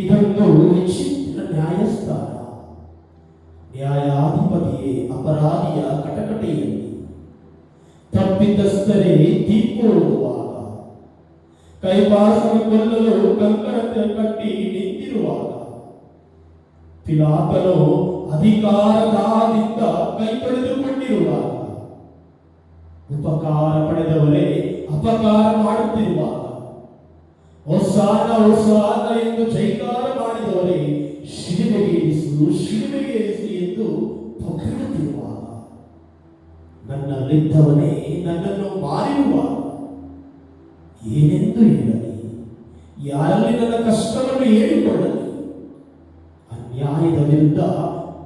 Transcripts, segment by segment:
ಇದೊಂದು ವಿಚಿತ್ರ ನ್ಯಾಯಸ್ಥಾನ. ನ್ಯಾಯಾಧಿಪತಿಯೇ ಅಪರಾಧಿಯ ಕಟಕಟೆಯಲ್ಲಿ, ತಪ್ಪಿತಸ್ಥರೇ ತೀರ್ಪು ಓದುವಾಗ, ಕೈಪಾಸನ ಕೊಲ್ಲಲು ಕಂಕಣತೆ ಕಟ್ಟಿ ನಿಂತಿರುವಾಗ, ಪಿಲಾತನು ಅಧಿಕಾರದಿಂದ ಕೈ ಪಡೆದುಕೊಂಡಿರುವಾಗ, ಉಪಕಾರ ಪಡೆದವರೇ ಅಪಕಾರ ಮಾಡುತ್ತಿರುವಾಗ, ಹೊಸಾನ ಹೊಸಾನ ಎಂದು ಜೈಕಾರ ಮಾಡಿದವರೇ ಶಿಲುಬೆಗೇರಿಸಿ ಎಂದು ಪೊಗಳುತ್ತಿರುವಾಗ, ನನ್ನಲ್ಲಿದ್ದವನೇ ನನ್ನನ್ನು ಮಾರಿರುವಾಗ, ಏನೆಂದು ಹೇಳಲಿ? ಯಾರಲ್ಲಿ ನನ್ನ ಕಷ್ಟವನ್ನು ಹೇಳಿಕೊಳ್ಳಲಿ? ಅನ್ಯಾಯದ ವಿರುದ್ಧ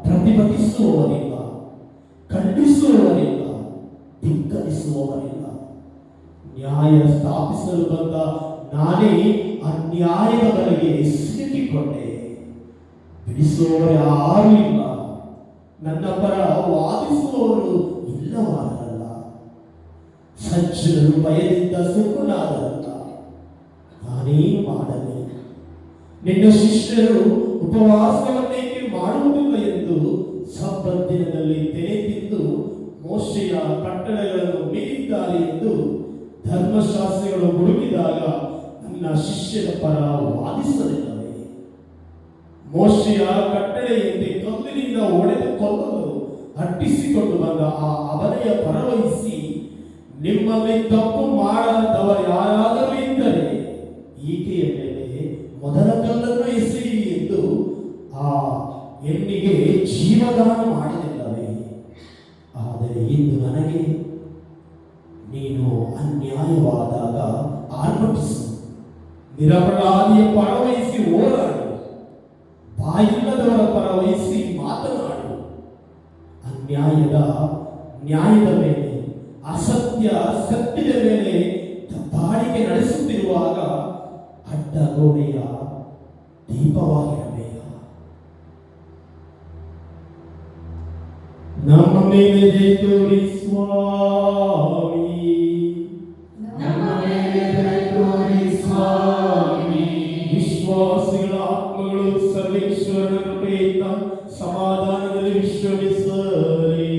ಪ್ರತಿಭಟಿಸುವವರಿಲ್ಲ, ಖಂಡಿಸುವವರಿಲ್ಲ, ಧಿಕ್ಕರಿಸುವವರಿಲ್ಲ. ನ್ಯಾಯ ಸ್ಥಾಪಿಸಲು ಬಂದ ನಾನೇ ಅನ್ಯಾಯದ ಬಲೆಗೆ ಸಿಲುಕಿಕೊಂಡೆ. ಬಿಡಿಸುವವರು ಯಾರೂ ಇಲ್ಲ, ನನ್ನ ಪರ ವಾದಿಸುವವರು ಇಲ್ಲವಾದರಲ್ಲ, ಸಜ್ಜನರು ಭಯದಿಂದ ಸುಮ್ಮನಾದರಲ್ಲ. ನಾನೇನು ಮಾಡಲಿ? ನಿನ್ನ ಶಿಷ್ಯರು ಉಪವಾಸವನ್ನೇಕೆ ಮಾಡುವುದಿಲ್ಲ ಎಂದು ಸಬ್ಬತ್ ದಿನದಲ್ಲಿ ತೆನೆ ತಿಂದು ಮೋಶೆಯ ಕಟ್ಟಳೆಗಳನ್ನು ಮೀರಿದ್ದಾರೆ ಎಂದು ಧರ್ಮಶಾಸ್ತ್ರಿಗಳು ಹುಡುಕಿದಾಗ ನನ್ನ ಶಿಷ್ಯರ ಪರ ವಾದಿಸಲಿಲ್ಲವೇ? ಮೋಶೆಯ ಕಟ್ಟಳೆಯಂತೆ ಕಲ್ಲಿನಿಂದ ಹೊಡೆದು ಕೊಲ್ಲಲು ಅಟ್ಟಿಸಿಕೊಂಡು ಬಂದ ಆ ಅಬಲೆಯ ಪರವಹಿಸಿ, ನಿಮ್ಮಲ್ಲಿ ತಪ್ಪು ಮಾಡದವರು ಯಾರಾದರೂ ಇದ್ದರೆ ಈಕೆಯ ಮೇಲೆ ಮೊದಲ ಕಲ್ಲನ್ನು ಎಸೆಯಿರಿ ಎಂದು ಆ ಹೆಣ್ಣಿಗೆ ಜೀವದಾನ ಮಾಡಲಿಲ್ಲವೇ? ಆದರೆ ಇಂದು ನನಗೆ ನೀನು ಅನ್ಯಾಯವಾದಾಗ ಆರ್ಭಟಿಸು, ನಿರಪರಾಧಿಯ ಪರವಹಿಸಿ ಹೋರಾಡು, ಬಾಯಿಲ್ಲದವರ ಪರವಹಿಸಿ ಮಾತನಾಡು. ನ್ಯಾಯದ ಮೇಲೆ, ಅಸತ್ಯ ಸತ್ಯದ ಮೇಲೆ ದಬ್ಬಾಳಿಕೆ ನಡೆಸುತ್ತಿರುವಾಗ ಅಡ್ಡಗೋಡೆಯ ದೀಪವಾಗಿರಬೇಕ. ನಮ್ಮ ಮೇಲೆ ಜಯ ತೋರಿ ಸ್ವಾಮಿ, ನಮ್ಮ ಮೇಲೆ ಜಯ ತೋರಿ ಸ್ವಾಮಿ. ವಿಶ್ವಾಸಿಗಳ ಆತ್ಮಗಳು ಸರ್ವೇಶ್ವರನ ಕೃಪೆಯಿಂದ ಸಮಾಧಾನದಲ್ಲಿ ವಿಶ್ರಮಿಸಲಿ.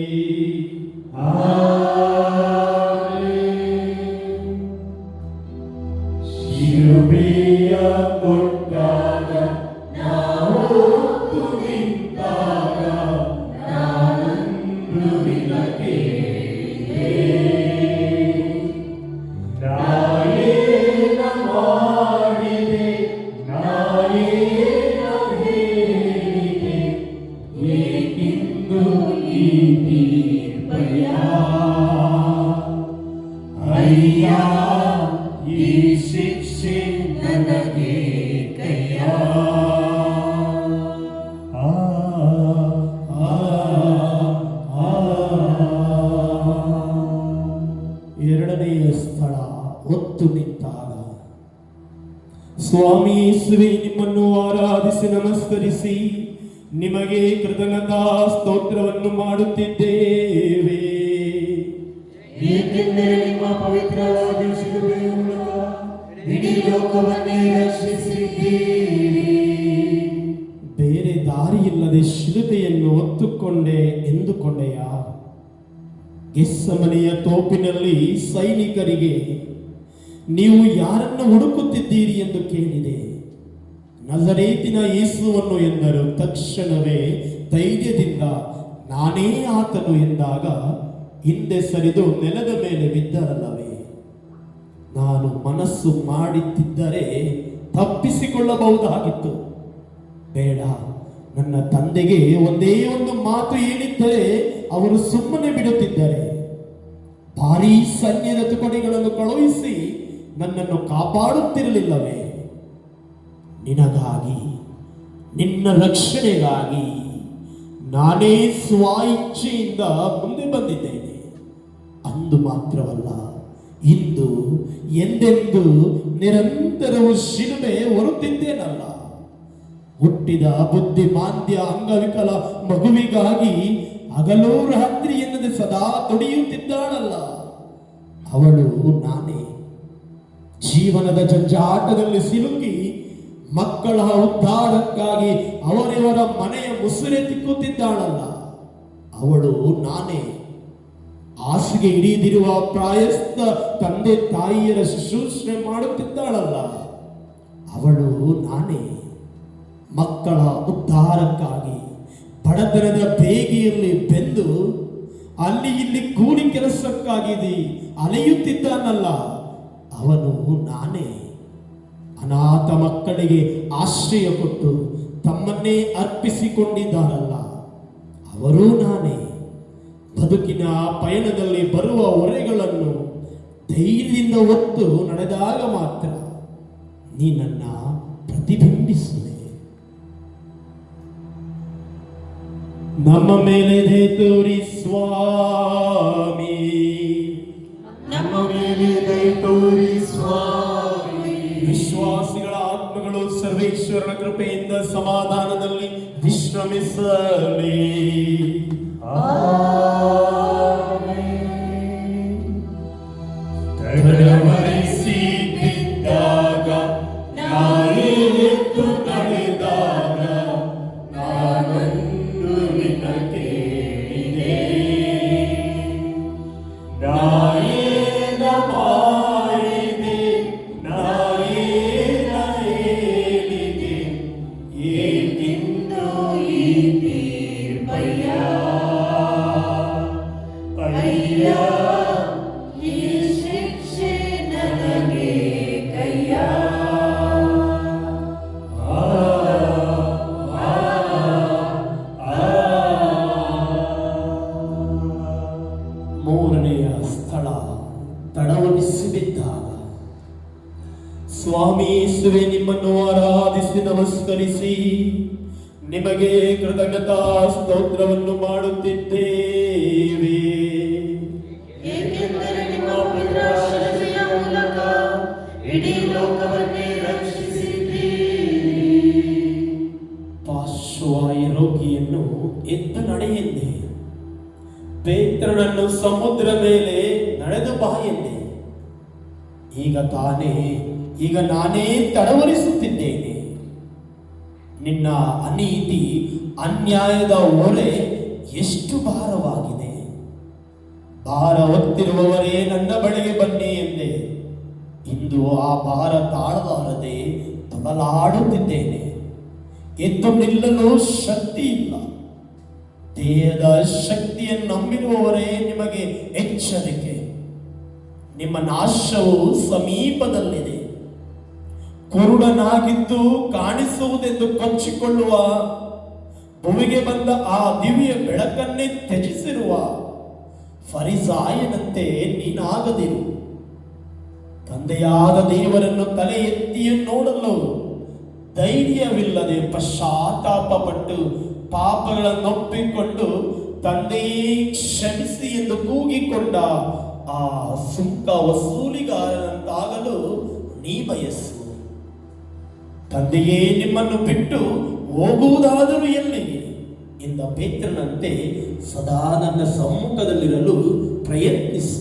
ಶಿಲುಬೆಯ ಕೊಟ್ಟಾಗ ನಾವು ನಿಂತಾಗ ನಾನೊಂದು ನಿನಗೆ ನಾಯೇನ ಮಾಡಿದೆ, ನಾಯೇನ ಹೇಳಿದೆ, ಏಕಿಂದು ಈ ತೀರ್ಪಯ್ಯ ಅಯ್ಯ, ಈ ಶಿಕ್ಷೆ ನನಗೆ ಕಯ್ಯ. ಎರಡನೆಯ ಸ್ಥಳ, ಹೊತ್ತು ನಿಂತಾಗ. ಸ್ವಾಮಿ ಯೇಸುವೇ, ನಿಮ್ಮನ್ನು ಆರಾಧಿಸಿ ನಮಸ್ಕರಿಸಿ ನಿಮಗೆ ಕೃತಜ್ಞತಾ ಸ್ತೋತ್ರವನ್ನು ಮಾಡುತ್ತಿದ್ದೇವೆ. ಏಕೆಂದರೆ ನಿಮ್ಮ ಪವಿತ್ರವಾದ ಶಿಲುಬೆಯ ಮೂಲಕ ಇಡೀ ಲೋಕವನ್ನೇ ರಕ್ಷಿಸಿದ್ದೀರಿ. ಬೇರೆ ದಾರಿಯಿಲ್ಲದೆ ಶಿಲುಬೆಯನ್ನು ಹೊತ್ತುಕೊಂಡೆ ಎಂದುಕೊಂಡೆಯ? ಗೆತ್ಸೆಮನೆಯ ತೋಪಿನಲ್ಲಿ ಸೈನಿಕರಿಗೆ ನೀವು ಯಾರನ್ನು ಹುಡುಕುತ್ತಿದ್ದೀರಿ ಎಂದು ಕೇಳಿದೆ. ನಜರೇತಿನ ಯೇಸುವನ್ನು ಎಂದರು. ತಕ್ಷಣವೇ ಧೈರ್ಯದಿಂದ ನಾನೇ ಆತನು ಎಂದಾಗ ಹಿಂದೆ ಸರಿದು ನೆಲದ ಮೇಲೆ ಬಿದ್ದರಲ್ಲವೇ? ನಾನು ಮನಸ್ಸು ಮಾಡುತ್ತಿದ್ದರೆ ತಪ್ಪಿಸಿಕೊಳ್ಳಬಹುದಾಗಿತ್ತು. ಬೇಡ, ನನ್ನ ತಂದೆಗೆ ಒಂದೇ ಒಂದು ಮಾತು ಹೇಳಿದ್ದರೆ ಅವರು ಸುಮ್ಮನೆ ಬಿಡುತ್ತಿದ್ದರೆ. ಭಾರೀ ಸೈನ್ಯದ ತುಕಡಿಗಳನ್ನು ಕಳುಹಿಸಿ ನನ್ನನ್ನು ಕಾಪಾಡುತ್ತಿರಲಿಲ್ಲವೇ? ನಿನಗಾಗಿ, ನಿನ್ನ ರಕ್ಷಣೆಗಾಗಿ ನಾನೇ ಸ್ವ ಇಚ್ಛೆಯಿಂದ ಮುಂದೆ ಬಂದಿದ್ದೇನೆ. ಅಂದು ಮಾತ್ರವಲ್ಲ, ಇಂದು ಎಂದೆಂದು ನಿರಂತರವೂ ಶಿಲುಬೆ ಹೊರುತ್ತಿದ್ದೇನಲ್ಲ. ಹುಟ್ಟಿದ ಬುದ್ಧಿಮಾಂದ್ಯ ಅಂಗವಿಕಲ ಮಗುವಿಗಾಗಿ ಹಗಲು ರಾತ್ರಿ ಎನ್ನದೆ ಸದಾ ದುಡಿಯುತ್ತಿದ್ದಾಳಲ್ಲ, ಅವಳು ನಾನೇ. ಜೀವನದ ಜಂಜಾಟದಲ್ಲಿ ಸಿಲುಕಿ ಮಕ್ಕಳ ಉದ್ಧಾರಕ್ಕಾಗಿ ಅವರಿವರ ಮನೆಯ ಮುಸುರೆ ತಿಕ್ಕುತ್ತಿದ್ದಾಳಲ್ಲ, ಅವಳು ನಾನೇ. ಹಾಸಿಗೆ ಹಿಡಿದಿರುವ ಪ್ರಾಯಸ್ಥ ತಂದೆ ತಾಯಿಯರ ಶುಶ್ರೂಷಣೆ ಮಾಡುತ್ತಿದ್ದಾಳಲ್ಲ, ಅವಳು ನಾನೇ. ಮಕ್ಕಳ ಉದ್ಧಾರಕ್ಕಾಗಿ ಬಡತನದ ಬೇಗೆಯಲ್ಲಿ ಬೆಂದು ಅಲ್ಲಿ ಇಲ್ಲಿ ಕೂಲಿ ಕೆಲಸಕ್ಕಾಗಿ ಅಲೆಯುತ್ತಿದ್ದಾನಲ್ಲ, ಅವನು ನಾನೇ. ಅನಾಥ ಮಕ್ಕಳಿಗೆ ಆಶ್ರಯ ಕೊಟ್ಟು ತಮ್ಮನ್ನೇ ಅರ್ಪಿಸಿಕೊಂಡಿದ್ದಾರಲ್ಲ, ಅವರೂ ನಾನೇ. ಬದುಕಿನ ಪಯಣದಲ್ಲಿ ಬರುವ ಹೊರೆಗಳನ್ನು ಧೈರ್ಯದಿಂದ ಹೊತ್ತು ನಡೆದಾಗ ಮಾತ್ರ ನೀ ನನ್ನ ಪ್ರತಿಬಿಂಬಿಸುವೆ. ನಮ್ಮ ಮೇಲೆ ದಯೆ ತೋರಿ ಸ್ವಾಮಿ, ನಮ್ಮ ಮೇಲೆ ದಯೆ ತೋರಿ ಸ್ವಾಮಿ. ವಿಶ್ವಾಸಿಗಳ ಆತ್ಮಗಳು ಸರ್ವೇಶ್ವರನ ಕೃಪೆಯಿಂದ ಸಮಾಧಾನದಲ್ಲಿ ವಿಶ್ರಮಿಸಲಿ. ತಡವರಿಸಿ ಬಿದ್ದಾಗ ನಾನೇ ಎದ್ದು ನಡೆದಾಗ ನಾನೊಂದು ನಿನ್ನ ಕೇಳಿದೆ. ನಾಯೇನ ಮಾಡಿದೆ, ನಾಯೇನ ಹೇಳಿದೆ, ಏಕೆಂದು ಈ ತೀರ್ಪಯ್ಯ. ಅಯ್ಯ, ಈ ಶಿಕ್ಷೆ ನನಗೆ ಕಯ್ಯ. ಮೂರನೆಯ ಸ್ಥಳ ತಡವರಿಸಿ ಬಿದ್ದಾಗ. ಸ್ವಾಮಿ ಯೇಸುವೆ, ನಿಮ್ಮನ್ನು ಆರಾಧಿಸಿ ನಮಸ್ಕರಿಸಿ ನಿಮಗೆ ಕೃತಜ್ಞತಾ ಸ್ತೋತ್ರವನ್ನು ಮಾಡುತ್ತಿದ್ದೇವೆ. ಏಕೆಂದರೆ ನಿಮ್ಮ ಪವಿತ್ರ ಶಿಲುಬೆಯ ಮೂಲಕ ಇಡೀ ಲೋಕವನ್ನೇ ರಕ್ಷಿಸಿದ್ದೀರಿ. ಪಾರ್ಶ್ವವಾಯು ರೋಗಿಯನ್ನು ಎದ್ದು ನಡೆಯೆಂದೆ, ಪೇತ್ರನನ್ನು ಸಮುದ್ರ ಮೇಲೆ ನಡೆದು ಬಾ ಎಂದೆ. ಈಗ ನಾನೇ ತಡವರಿಸುತ್ತಿದ್ದೇನೆ. ನಿನ್ನ ಅನೀತಿ ಅನ್ಯಾಯದ ಹೊರೆ ಎಷ್ಟು ಭಾರವಾಗಿದೆ. ಭಾರ ಹೊತ್ತಿರುವವರೇ ನನ್ನ ಬಳಿಗೆ ಬನ್ನಿ ಎಂದೆ. ಇಂದು ಆ ಭಾರ ತಾಳಲಾರದೆ ತೊಳಲಾಡುತ್ತಿದ್ದೇನೆ. ಎದ್ದು ನಿಲ್ಲಲು ಶಕ್ತಿ ಇಲ್ಲ. ದೇಹದ ಶಕ್ತಿಯನ್ನು ನಂಬಿರುವವರೇ ನಿಮಗೆ ಎಚ್ಚರಿಕೆ. ನಿಮ್ಮ ನಾಶವು ಸಮೀಪದಲ್ಲಿದೆ. ಕುರುಡನಾಗಿದ್ದು ಕಾಣಿಸುವುದೆಂದು ಕೊಚ್ಚಿಕೊಳ್ಳುವ, ಭೂಮಿಗೆ ಬಂದ ಆ ದಿವ್ಯ ಬೆಳಕನ್ನೇ ತ್ಯಜಿಸಿರುವ ಫರಿಸಾಯನಂತೆ ನೀನಾಗದಿರು. ತಂದೆಯಾದ ದೇವರನ್ನು ತಲೆ ಎತ್ತಿಯೂ ನೋಡಲು ಧೈರ್ಯವಿಲ್ಲದೆ ಪಶ್ಚಾತ್ತಾಪ ಪಟ್ಟು ಪಾಪಗಳನ್ನೊಪ್ಪಿಕೊಂಡು ತಂದೆಯೇ ಕ್ಷಮಿಸಿ ಎಂದು ಕೂಗಿಕೊಂಡ ಆ ಸುಂಕ ವಸೂಲಿಗಾರನಂತಾಗಲು ನೀ ಬಯಸು. ತಂದೆಯೇ ನಿಮ್ಮನ್ನು ಬಿಟ್ಟು ಹೋಗುವುದಾದರೂ ಎಲ್ಲಿಗೆ ಎಂದ ಪೇತ್ರನಂತೆ ಸದಾ ನನ್ನ ಸಮ್ಮುಖದಲ್ಲಿರಲು ಪ್ರಯತ್ನಿಸು.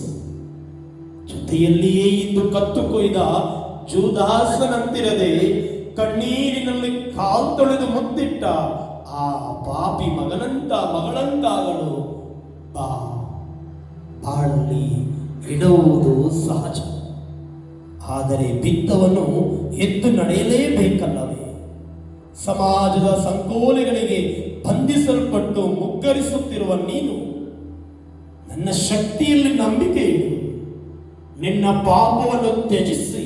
ಜೊತೆಯಲ್ಲಿಯೇ ಇಂದು ಕತ್ತು ಕೊಯ್ದ ಜೂದಾಸನಂತಿರದೆ ಕಣ್ಣೀರಿನಲ್ಲಿ ಕಾಲ್ ತೊಳೆದು ಮುತ್ತಿಟ್ಟ ಆ ಪಾಪಿ ಮಗಳಂತಾಗಲು ಬಾಳಲ್ಲಿ ಇಡುವುದು ಸಹಜ. ಆದರೆ ಬಿದ್ದವನು ಎದ್ದು ನಡೆಯಲೇಬೇಕಲ್ಲವೇ? ಸಮಾಜದ ಸಂಕೋಲೆಗಳಿಗೆ ಬಂಧಿಸಲ್ಪಟ್ಟು ಮುಗ್ಗರಿಸುತ್ತಿರುವ ನೀನು ನನ್ನ ಶಕ್ತಿಯಲ್ಲಿ ನಂಬಿಕೆ ಇಡು. ನಿನ್ನ ಪಾಪವನ್ನು ತ್ಯಜಿಸಿ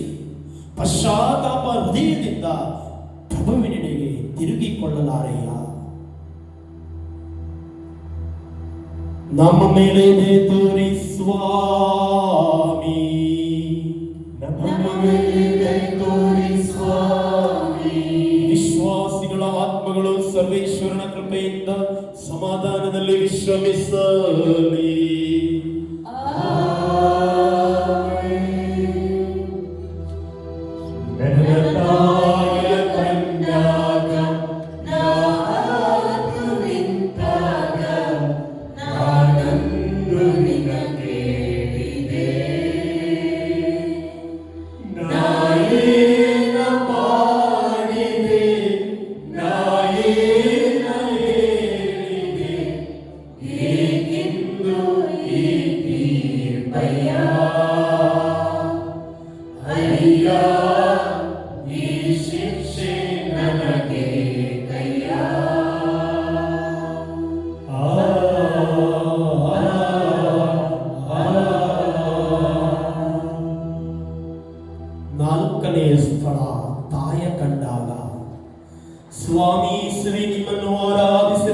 ಪಶ್ಚಾತ್ತಾಪ ಹೃದಯದಿಂದ ಪ್ರಭುವಿನೆಡೆಗೆ ತಿರುಗಿಕೊಳ್ಳಲಾರೆಯ. ನಮ್ಮ ಮೇಲೆ ದಯೆ ತೋರಿ ಸ್ವಾಮಿ, ನಮ್ಮ ಮೇಲೆ ದಯೆ ತೋರಿ ಸ್ವಾಮಿ. ವಿಶ್ವಾಸಿಗಳ ಆತ್ಮಗಳು ಸರ್ವೇಶ್ವರನ ಕೃಪೆಯಿಂದ ಸಮಾಧಾನದಲ್ಲಿ ವಿಶ್ರಮಿಸಲಿ. ನನ್ನ ತಾಯಿಯ ಕಂಡಾಗ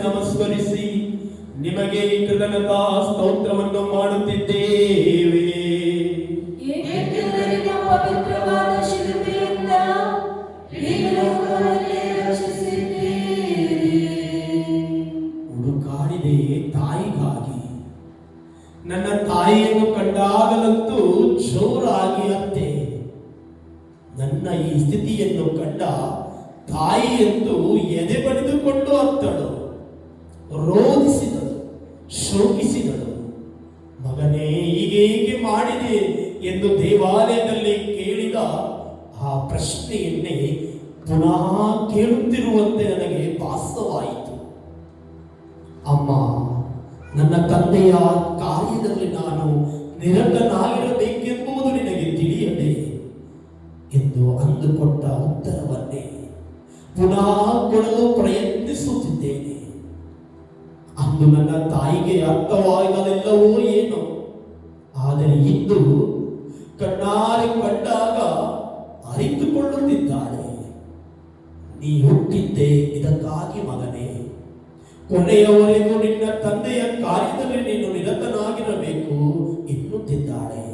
ನಮಸ್ಕರಿಸಿ ನಿಮಗೆ ಕೃತಜ್ಞತಾ ಸ್ತೋತ್ರವನ್ನು ಮಾಡುತ್ತಿದ್ದೇವೆ. ಏಕೆಂದರೆ ನಿಮ್ಮ ಪವಿತ್ರವಾದ ಶಿಲುಬೆಯಿಂದ ಇಡೀ ಲೋಕವನ್ನೇ ರಕ್ಷಿಸಿದ್ದೀರಿ. ಹುಡುಕಾಡಿದೆ ತಾಯಿಗಾಗಿ. ನನ್ನ ತಾಯಿಯನ್ನು ಕಂಡಾಗಲಂತೂ ಜೋರಾಗಿ ಅತ್ತೆ. ನನ್ನ ಈ ಸ್ಥಿತಿಯನ್ನು ಕಂಡ ತಾಯಿಯಂತೂ ಎದೆ ಬಡಿದುಕೊಂಡು ಅತ್ತಳು, ರೋಧಿಸಿದಳು, ಶೋಕಿಸಿದಳು. ಮಗನೇ, ಹೀಗೇಕೆ ಮಾಡಿದೆ ಎಂದು ದೇವಾಲಯದಲ್ಲಿ ಕೇಳಿದ ಆ ಪ್ರಶ್ನೆಯನ್ನೇ ಪುನಃ ಕೇಳುತ್ತಿರುವಂತೆ ನನಗೆ ಭಾಸವಾಯಿತು. ಅಮ್ಮ, ನನ್ನ ತಂದೆಯ ಕಾರ್ಯದಲ್ಲಿ ನಾನು ನಿರತನಾಗಿರಬೇಕೆಂಬುದು ನಿನಗೆ ತಿಳಿಯದೆ ಎಂದು ಅಂದುಕೊಟ್ಟ ಉತ್ತರವನ್ನೇ ಪುನಃ ಕೊಡಲು ಪ್ರಯತ್ನಿಸುತ್ತಿದ್ದೇನೆ. ಅಂದು ನನ್ನ ತಾಯಿಗೆ ಅರ್ಥವಾಗಲೆಲ್ಲವೋ ಏನೋ, ಆದರೆ ಇಂದು ಕಣ್ಣಾರೆ ಕಂಡಾಗ ಅರಿತುಕೊಳ್ಳುತ್ತಿದ್ದಾಳೆ. ನೀ ಹುಟ್ಟಿದ್ದೆ ಇದಕ್ಕಾಗಿ ಮಗನೇ. ಕೊನೆಯವರೆಗೂ ನಿನ್ನ ತಂದೆಯ ಕಾರ್ಯದಲ್ಲಿ ನೀನು ನಿರತನಾಗಿರಬೇಕು ಎನ್ನುತ್ತಿದ್ದಾಳೆ.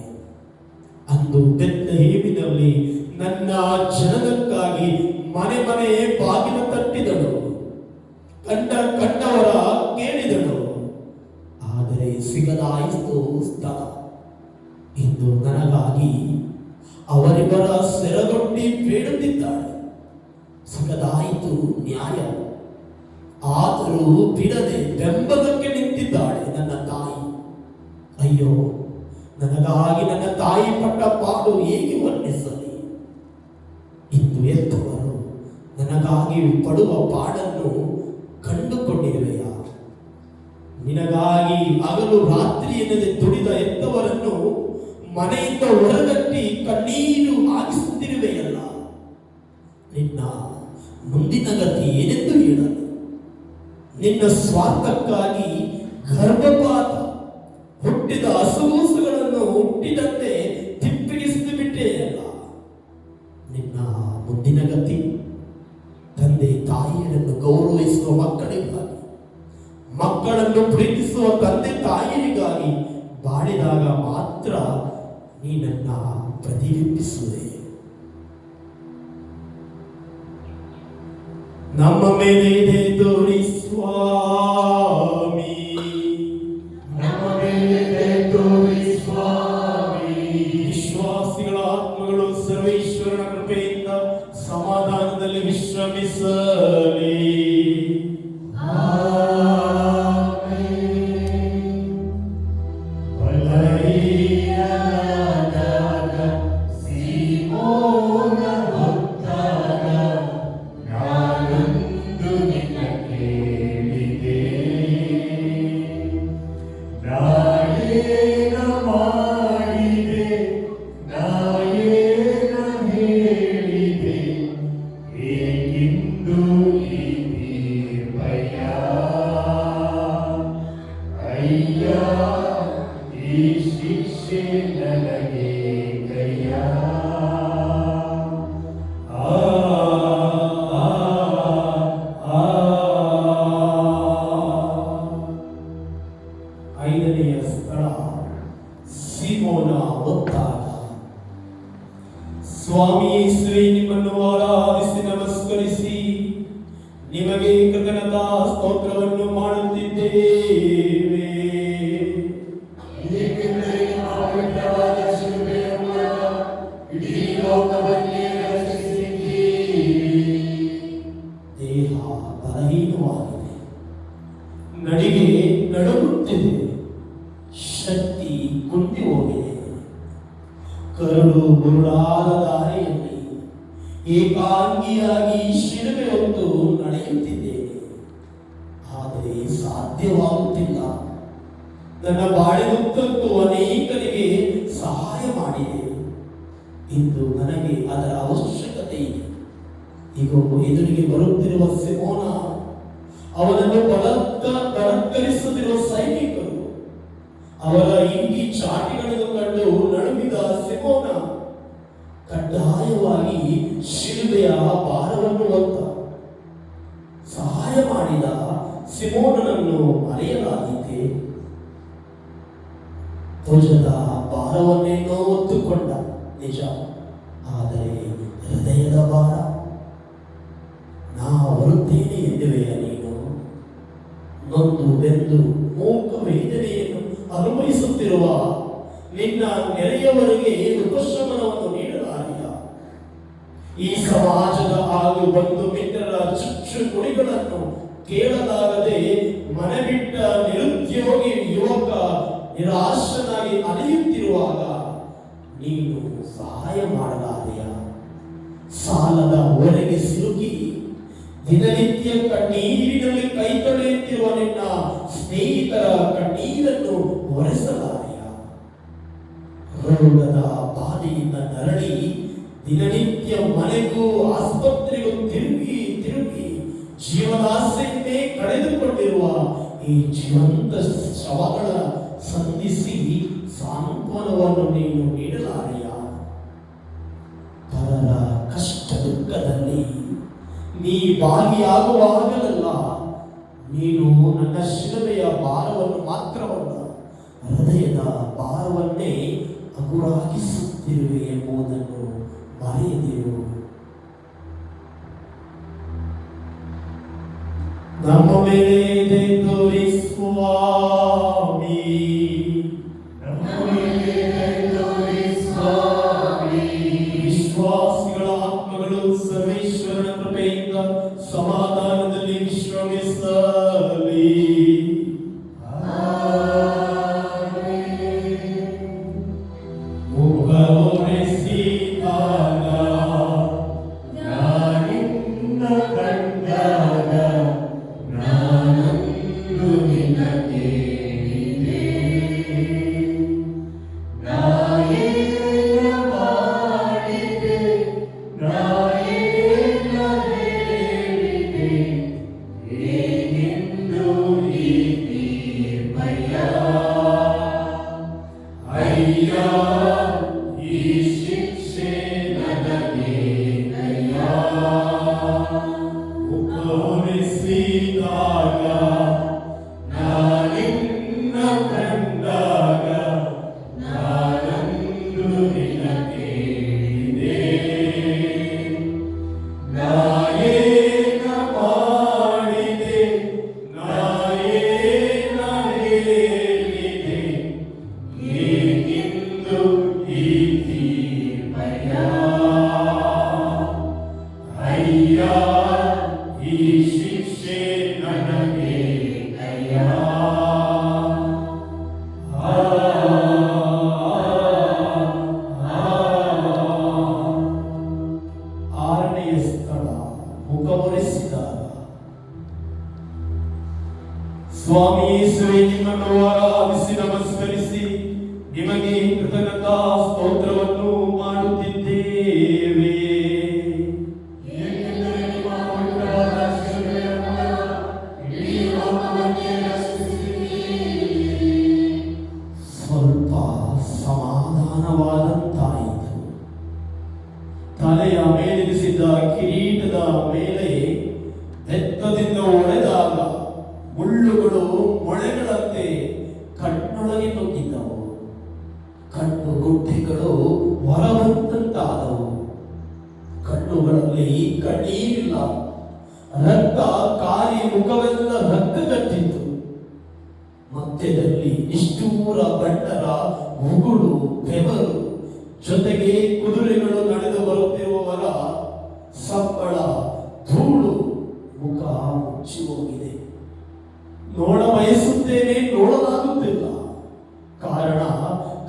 ಅಂದು ಬೆತ್ಲೆಹೇಮಿನಲ್ಲಿ ನನ್ನ ಜನನಕ್ಕಾಗಿ ಮನೆ ಮನೆ ಬಾಗಿಲು ತಟ್ಟಿದಳು, ಕಂಡವರ ಕೇಳಿದಳು, ಆದರೆ ಸಿಗದಾಯಿತು ಸ್ಥಳ. ಇಂದು ನನಗಾಗಿ ಅವರಿವರ ಸೆರಗೊಡ್ಡಿ ಬೇಡುತ್ತಿದ್ದಾಳೆ. ಸಿಗದಾಯಿತು ನ್ಯಾಯ, ಆದರೂ ಬಿಡದೆ ಬೆಂಬಲಕ್ಕೆ ನಿಂತಿದ್ದಾಳೆ ನನ್ನ ತಾಯಿ. ಅಯ್ಯೋ, ನನಗಾಗಿ ನನ್ನ ತಾಯಿ ಪಟ್ಟ ಪಾಡು ಹೇಗೆ ವರ್ಣಿಸಲಿ? ಇಂದು ಎತ್ತವರು ನನಗಾಗಿ ಪಡುವ ಪಾಡನ್ನು ಕಂಡುಕೊಂಡಿರುವೆಯ? ನಿನಗಾಗಿ ಹಗಲು ರಾತ್ರಿ ಎನ್ನದೆ ದುಡಿದ ಎತ್ತವರನ್ನು ಮನೆಯಿಂದ ಹೊರಗಟ್ಟಿ ಕಣ್ಣೀರು ಹಾಕಿಸುತ್ತಿರುವೆಯಲ್ಲ. ನಿನ್ನ ಮುಂದಿನ ಗತಿ ಏನೆಂದು ಹೇಳಲು? ನಿನ್ನ ಸ್ವಾರ್ಥಕ್ಕಾಗಿ ಗರ್ಭಪಾತ, ಹುಟ್ಟಿದ ಹಸುಗೂಸುಗಳನ್ನು ಹುಟ್ಟಿದಂತೆ ತಿಪ್ಪಿಗಿಸಿದು ಬಿಟ್ಟೆಯಲ್ಲ. ನಿನ್ನ ಮುಂದಿನ ಗತಿ ತಂದೆ ತಾಯಿಯರನ್ನು ಗೌರವಿಸುವ ಮಕ್ಕಳಿಗಾಗಿ, ಮಕ್ಕಳನ್ನು ಪ್ರೀತಿಸುವ ತಂದೆ ತಾಯಿಯರಿಗಾಗಿ ಬಾಳಿದಾಗ ಮಾತ್ರ ನೀನನ್ನ ಪ್ರತಿಬಿಂಬಿಸುವೆ. ನಮ್ಮ ಮೇಲೆ ಇದೆ ತೋರಿ ಸ್ವಾಮಿ, ನಮ್ಮ ಮೇಲೆ ತೋರಿ ಸ್ವಾಮಿ. ವಿಶ್ವಾಸಿಗಳ ಆತ್ಮಗಳು ಸರ್ವೇಶ್ವರನ ಕೃಪೆಯಿಂದ ಸಮಾಧಾನದಲ್ಲಿ ವಿಶ್ರಮಿಸಲಿ. ಐದನೆಯ ಸ್ಥಳ ಸಿಮೋನ ಒತ್ತಾಯ. ಸ್ವಾಮಿ ಯೇಸುವೇ, ನಿಮ್ಮನ್ನು ಆರಾಧಿಸಿ ನಮಸ್ಕರಿಸಿ ನಿಮಗೆ ಕೃತಜ್ಞತಾ ಸ್ತೋತ್ರವನ್ನು ಮಾಡುತ್ತಿದ್ದೇವೆ. ಏಕೆಂದರೆ ನಿಮ್ಮ ಪವಿತ್ರವಾದ ಶಿಲುಬೆಯ ಮೂಲಕ ಇಡೀ ಲೋಕವನ್ನೇ ರಕ್ಷಿಸಿದ್ದೀರಿ. ದೇಹ ಬಲಹೀನವಾಗಿದೆ, ನಡಿಗೆ ನಡುಗುತ್ತಿದೆ, ಶಕ್ತಿ ಕುಂದಿ ಹೋಗಿದೆ. ಕರುಳು ಗುರುಡಾದ ದಾರಿಯಲ್ಲಿ ಏಕಾಂಗಿಯಾಗಿ ಶಿಲುಬೆ ಹೊತ್ತು ನಡೆಯುತ್ತಿದ್ದೇನೆ, ಆದರೆ ಸಾಧ್ಯವಾಗುತ್ತಿಲ್ಲ. ನನ್ನ ಬಾಳಿನುದ್ದಕ್ಕೂ ಅನೇಕರಿಗೆ ಸಹಾಯ ಮಾಡಿದೆ. ಇಂದು ನನಗೆ ಅದರ ಅವಶ್ಯಕತೆ ಇದೆ. ಈಗ ಎದುರಿಗೆ ಬರುತ್ತಿರುವ ಸಿಮೋನ, ಅವನನ್ನು ಬಲತ್ಕರಿಸುತ್ತಿರುವ ಸೈನಿಕರು, ಅವರ ಇಂಗಿ ಚಾಟಿಗಳನ್ನು ಕಂಡು ನಡುಗಿದ ಸಿಮೋನ ಕಡ್ಡಾಯವಾಗಿ ಶಿಲುಬೆಯ ಭಾರವನ್ನು ಹೊತ್ತ ಸಹಾಯ ಮಾಡಿದ ಸಿಮೋನನನ್ನು ಮರೆಯಲಾದೀತೆ? ಭುಜದ ಭಾರವನ್ನೇನೋ ಹೊತ್ತುಕೊಂಡ ನಿಜ, ಆದರೆ ಹೃದಯದ ಭಾರ ನಾ ಹೊರುತ್ತೇನೆ ಎನ್ನುವೆಯ ನೀನು? ನೊಂದು ಬೆಂದು ಮೂಕ ವೇದನೆಯನ್ನು ಅನುಭವಿಸುತ್ತಿರುವ ನಿನ್ನ ನೆರೆಯವರಿಗೆ ಉಪಶಮನವನ್ನು ನೀಡಲಾರಿಯ? ಈ ಸಮಾಜದ ಹಾಗೂ ಬಂಧು ಮಿತ್ರರ ಚುಚ್ಚು ನುಡಿಗಳನ್ನು ಕೇಳಲಾಗದೆ ಮನೆ ಬಿಟ್ಟ ನಿರುದ್ಯೋಗಿ ಯುವಕ ನಿರಾಶನಾಗಿ ಅಲೆಯುತ್ತಿರುವಾಗ ನೀನು ಸಹಾಯ ಮಾಡಲಾರೆಯ? ಸಾಲದ ಹೊರೆಗೆ ಸಿಲುಕಿ ದಿನನಿತ್ಯ ಕಣ್ಣೀರಿನಲ್ಲಿ ಕೈ ತೊಳೆಯುತ್ತಿರುವ ನಿನ್ನ ಸ್ನೇಹಿತರ ಕಣ್ಣೀರನ್ನು ಒರೆಸಲಾರೆಯ? ರೋಗದ ಬಾಧೆಯಿಂದ ನರಳಿ ದಿನನಿತ್ಯ ಮನೆಗೂ ಆಸ್ಪತ್ರೆಗೂ ತಿರುಗಿ ಜೀವನಾಸೆಯನ್ನೇ ಕಳೆದುಕೊಂಡಿರುವ ಈ ಜೀವಂತ ಶವಗಳ ಸಂಧಿಸಿ ಸಾಂತ್ವನವನ್ನು ನೀನು ನೀಡಲಾರೆಯ? ಪರರ ಕಷ್ಟ ದುಃಖದಲ್ಲಿ ನೀ ಭಾಗಿಯಾಗುವಾಗಲೆಲ್ಲ ನೀನು ನನ್ನ ಶಿಲುಬೆಯ ಭಾರವನ್ನು ಮಾತ್ರವಲ್ಲ, ಹೃದಯದ ಭಾರವನ್ನೇ ಹಗುರಾಗಿಸುತ್ತಿರುವೆ ಎಂಬುದನ್ನು ಮರೆಯದಿರು. ನಮ್ಮ ಮೇಲೆ ತೋರಿ ಸ್ವಾಮಿ, ವಿಶ್ವಾಸಿಗಳ ಆತ್ಮಗಳು ಸರ್ವೇಶ್ವರನ ಕೃಪೆಯಿಂದ ಸಮಾಧಾನದಲ್ಲಿ ವಿಶ್ರಮಿಸಲಿ. ಸ್ವಾಮಿ ಯೇಸುವೆ, ನಿಮ್ಮನ್ನು ಆರಾಧಿಸಿ ನಮಸ್ಕರಿಸಿ ನಿಮಗೆ ಕೃತಜ್ಞತಾ ಸ್ತೋತ್ರವನ್ನು ಮಾಡುತ್ತಿದ್ದೇವೆ. ಸ್ವಲ್ಪ ಸಮಾಧಾನವಾದಂತಾಯಿತು. ತಲೆಯ ಮೇಲಿರಿಸಿದ್ದ ಕಿರೀಟದ ಮೇಲೆ ಬೆತ್ತದಿಂದ ಹೊಡೆದಾಗ ಮುಳ್ಳುಗಳು ಮೊಳೆಗಳಂತೆ ಕಣ್ಣೊಳಗೆ ನುಗ್ಗಿದ್ದವು. ಕಣ್ಣು ಗುಡ್ಡೆಗಳು ಹೊರಬಂದಂತಾದವು. ಕಣ್ಣುಗಳಲ್ಲಿ ಕಣ್ಣೀರಿಲ್ಲ, ರಕ್ತ ಕಾರಿ ಮುಖವೆಲ್ಲ ರಕ್ತಗಟ್ಟಿತ್ತು. ಮಧ್ಯದಲ್ಲಿ ನಿಷ್ಠೂರ ಬಂಡರ ಉಗುಳು ಬೆವರು, ಜೊತೆಗೆ ಕುದುರೆಗಳು ನಡೆದು ಬರುತ್ತಿರುವವರ ಸಪ್ಪಳ ಧೂಳು ಮುಖ ಮುಚ್ಚಿ ಹೋಗಿದೆ. ನೋಡ ಬಯಸುತ್ತೇನೆ, ನೋಡಲಾಗುತ್ತಿಲ್ಲ. ಕಾರಣ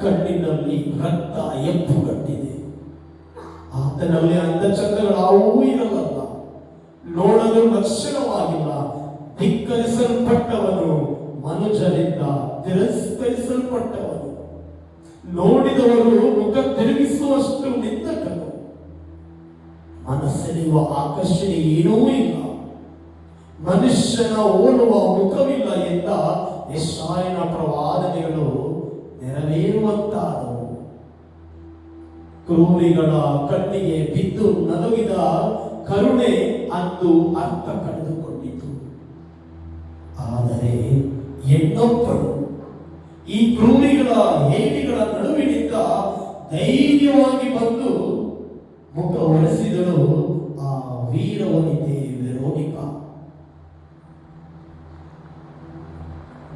ಕಣ್ಣಿನಲ್ಲಿ ರಕ್ತ ಎಪ್ಪುಗಟ್ಟಿದೆ. ಆತನಲ್ಲಿ ಅಂದಚಂದಗಳಾವೂ ಇರಲಲ್ಲ, ನೋಡಲು ಲಕ್ಷಣವಾಗಿಲ್ಲ. ಧಿಕ್ಕರಿಸಲ್ಪಟ್ಟವನು, ಮನುಜರಿಂದ ತಿರಸ್ಕರಿಸಲ್ಪಟ್ಟವನು, ನೋಡಿದವರು ಮುಖ ತಿರುಗಿಸುವಷ್ಟು ನಿಂದಕನು. ಮನಸ್ಸಲ್ಲಿರುವ ಆಕರ್ಷಣೆ ಏನೂ ಇಲ್ಲ, ಮನುಷ್ಯನ ಓಲುವ ಮುಖವಿಲ್ಲ ಎಂದ ಯೆಶಾಯನ ಪ್ರವಾದನೆಗಳು ನೆರವೇರುವಂತಾದವು. ಕ್ರೂರಿಗಳ ಕಣ್ಣಿಗೆ ಬಿದ್ದು ನಲುಗಿದ ಕರುಣೆ ಅಂದು ಅರ್ಥ ಕಳೆದುಕೊಂಡಿತು. ಆದರೆ ಹೆಣ್ಣೊಬ್ಬಳು ಈ ಕ್ರೂರಿಗಳ ಹೇಡಿಗಳ ನಡುವಿನಿಂದ ಧೈರ್ಯವಾಗಿ ಬಂದು ಮುಖ ಒರೆಸಿದಳು ಆ ವೀರವನಿತೆ ವೆರೋನಿಕಾ.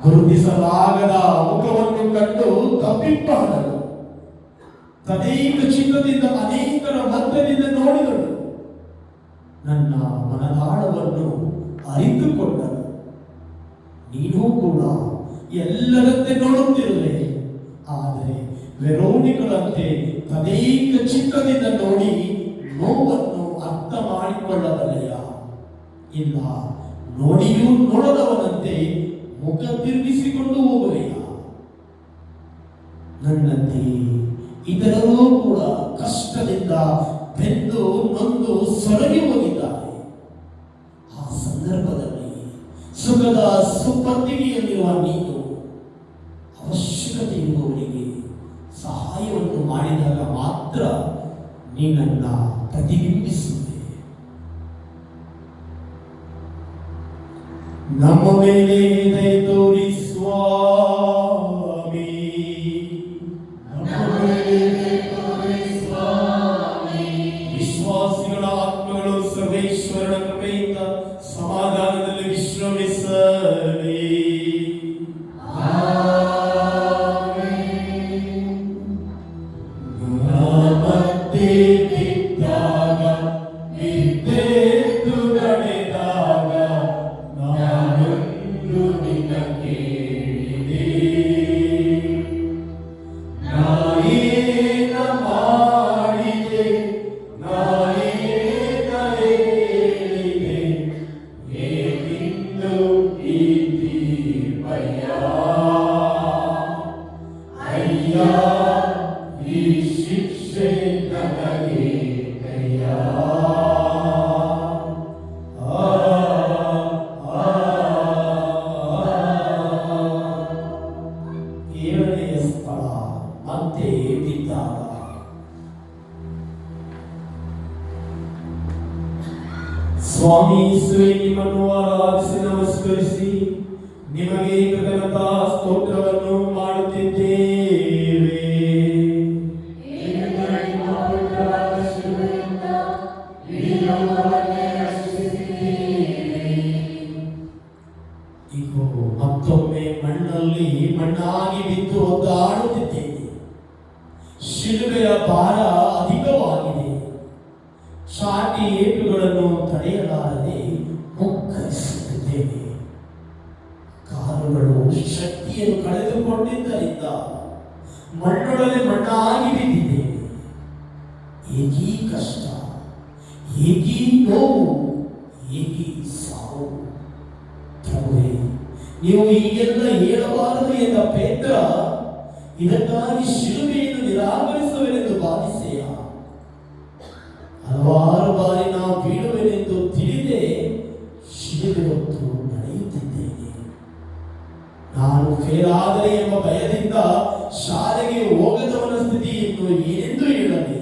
ಗುರುತಿಸಲಾಗದ ಮುಖವನ್ನು ಕಂಡು ತಬ್ಬಿಬ್ಬಾದಳು. ತದೇಕ ಚಿತ್ತದಿಂದ ಅನೇಕರ ಮಧ್ಯದಿಂದ ನೋಡಿದಳು. ನನ್ನ ಮನದಾಳವನ್ನು ಅರಿತುಕೊಂಡಳು. ನೀನೂ ಕೂಡ ಎಲ್ಲರಂತೆ ನೋಡುತ್ತಿರುವೆ, ಆದರೆ ವೆರೋನಿಕಳಂತೆ ತದೇಕ ಚಿತ್ತದಿಂದ ನೋಡಿ ನೋವನ್ನು ಅರ್ಥ ಮಾಡಿಕೊಳ್ಳಬಲ್ಲೆಯ? ಇಲ್ಲ, ನೋಡಿಯೂ ನೋಡದವನಂತೆ ಮುಖ ತಿರುಗಿಸಿಕೊಂಡು ಹೋಗುವೆಯ? ನನ್ನಂತೆ ಇತರರೂ ಕೂಡ ಕಷ್ಟದಿಂದ ಬೆಂದು ನೊಂದು ಸೊರಗಿ ಹೋಗಿದ್ದಾರೆ. ಆ ಸಂದರ್ಭದಲ್ಲಿ ಸುಖದ ಸುಪ್ಪತ್ತಿಗೆಯಲ್ಲಿರುವ ನೀನು ಅವಶ್ಯಕತೆ ಇರುವವರಿಗೆ ಸಹಾಯವನ್ನು ಮಾಡಿದಾಗ ಮಾತ್ರ ನೀನನ್ನ ಪ್ರತಿಬಿಂಬಿಸುವೆ. ನಮ್ಮ ಮೇಲೆ ದಯೆ ತೋರಿ ಸ್ವಾಮಿ. ವಿಶ್ವಾಸಿಗಳ ಆತ್ಮಗಳು ಸರ್ವೇಶ್ವರನ ಕೃಪೆಯಿಂದ ಸಮಾಧಾನದಲ್ಲಿ ವಿಶ್ರಮಿಸಲಿ. ಮತ್ತೆ ಬಿದ್ದಾಗ ಬಿದ್ದೆದ್ದು ನಡೆದಾಗ ನಾನೊಂದು ನಿನ್ನ ಕೇಳಿದೆ. ನಾನೇನ ಮಾಡಿದೆ, ನಾನೇನ ಹೇಳಿದೆ, ಹೇಗಿಂದು ಇದ್ದೀವಯ್ಯ. ಅಯ್ಯ, ಈ ಶಿಕ್ಷೆ ನನಗೆ ಕಯ್ಯ. ಏಳನೆಯ ಸ್ಥಳ, ಮತ್ತೆ ಬಿದ್ದಾಗ. ಸ್ವಾಮಿ ಯೇಸುವೇ, ನಿಮ್ಮನ್ನು ಆರಾಧಿಸಿ ನಮಸ್ಕರಿಸಿ ನಿಮಗೆ ಕೃತಜ್ಞತಾ ಸ್ತೋತ್ರವನ್ನು ಮಾಡುತ್ತಿದ್ದೇವೆ. ಈಗ ಮತ್ತೊಮ್ಮೆ ಮಣ್ಣಲ್ಲಿ ಮಣ್ಣಾಗಿ ಬಿದ್ದು ಒದ್ದಾಡುತ್ತಿದ್ದೇನೆ. ಶಿಲುಬೆಯ ಭಾರ ಅಧಿಕವಾಗಿದೆ. ಚಾಟಿ ಏಟುಗಳನ್ನು ತಡೆಯಲಾರದೆ ಮುಗ್ಗರಿಸುತ್ತಿದ್ದೇನೆ. ಕಾಲುಗಳು ಶಕ್ತಿಯನ್ನು ಕಳೆದುಕೊಂಡಿದ್ದರಿಂದ ಮಣ್ಣೊಡನೆ ಮಣ್ಣಾಗಿ ಬಿದ್ದಿದ್ದೇನೆ. ಏಕೀ ಕಷ್ಟ, ಏಕೀ ನೋವು, ಏಕೀ ಸಾವು. ಪ್ರಭುವೇ, ನೀವು ಹೀಗೆಲ್ಲ ಹೇಳಬಾರದು ಎಂದ ಪೇತ್ರ ಇದಕ್ಕಾಗಿ ಶಿಲುಬೆಯನ್ನು ನಿರಾಕರಿಸುವೆನೆಂದು ಭಾವಿಸೆಯ? ಹಲವಾರು ಬಾರಿ ನಾವು ಬೀಳುವೆನೆಂದು ತಿಳಿದೇ ಶಿಲುಬೆ ಹೊತ್ತು ನಡೆಯುತ್ತಿದ್ದೇನೆ. ನಾನು ಫೇಲಾದರೆ ಎಂಬ ಭಯದಿಂದ ಶಾಲೆಗೆ ಹೋಗದವನ ಸ್ಥಿತಿಯನ್ನು ಏನೆಂದು ಹೇಳಲಿ?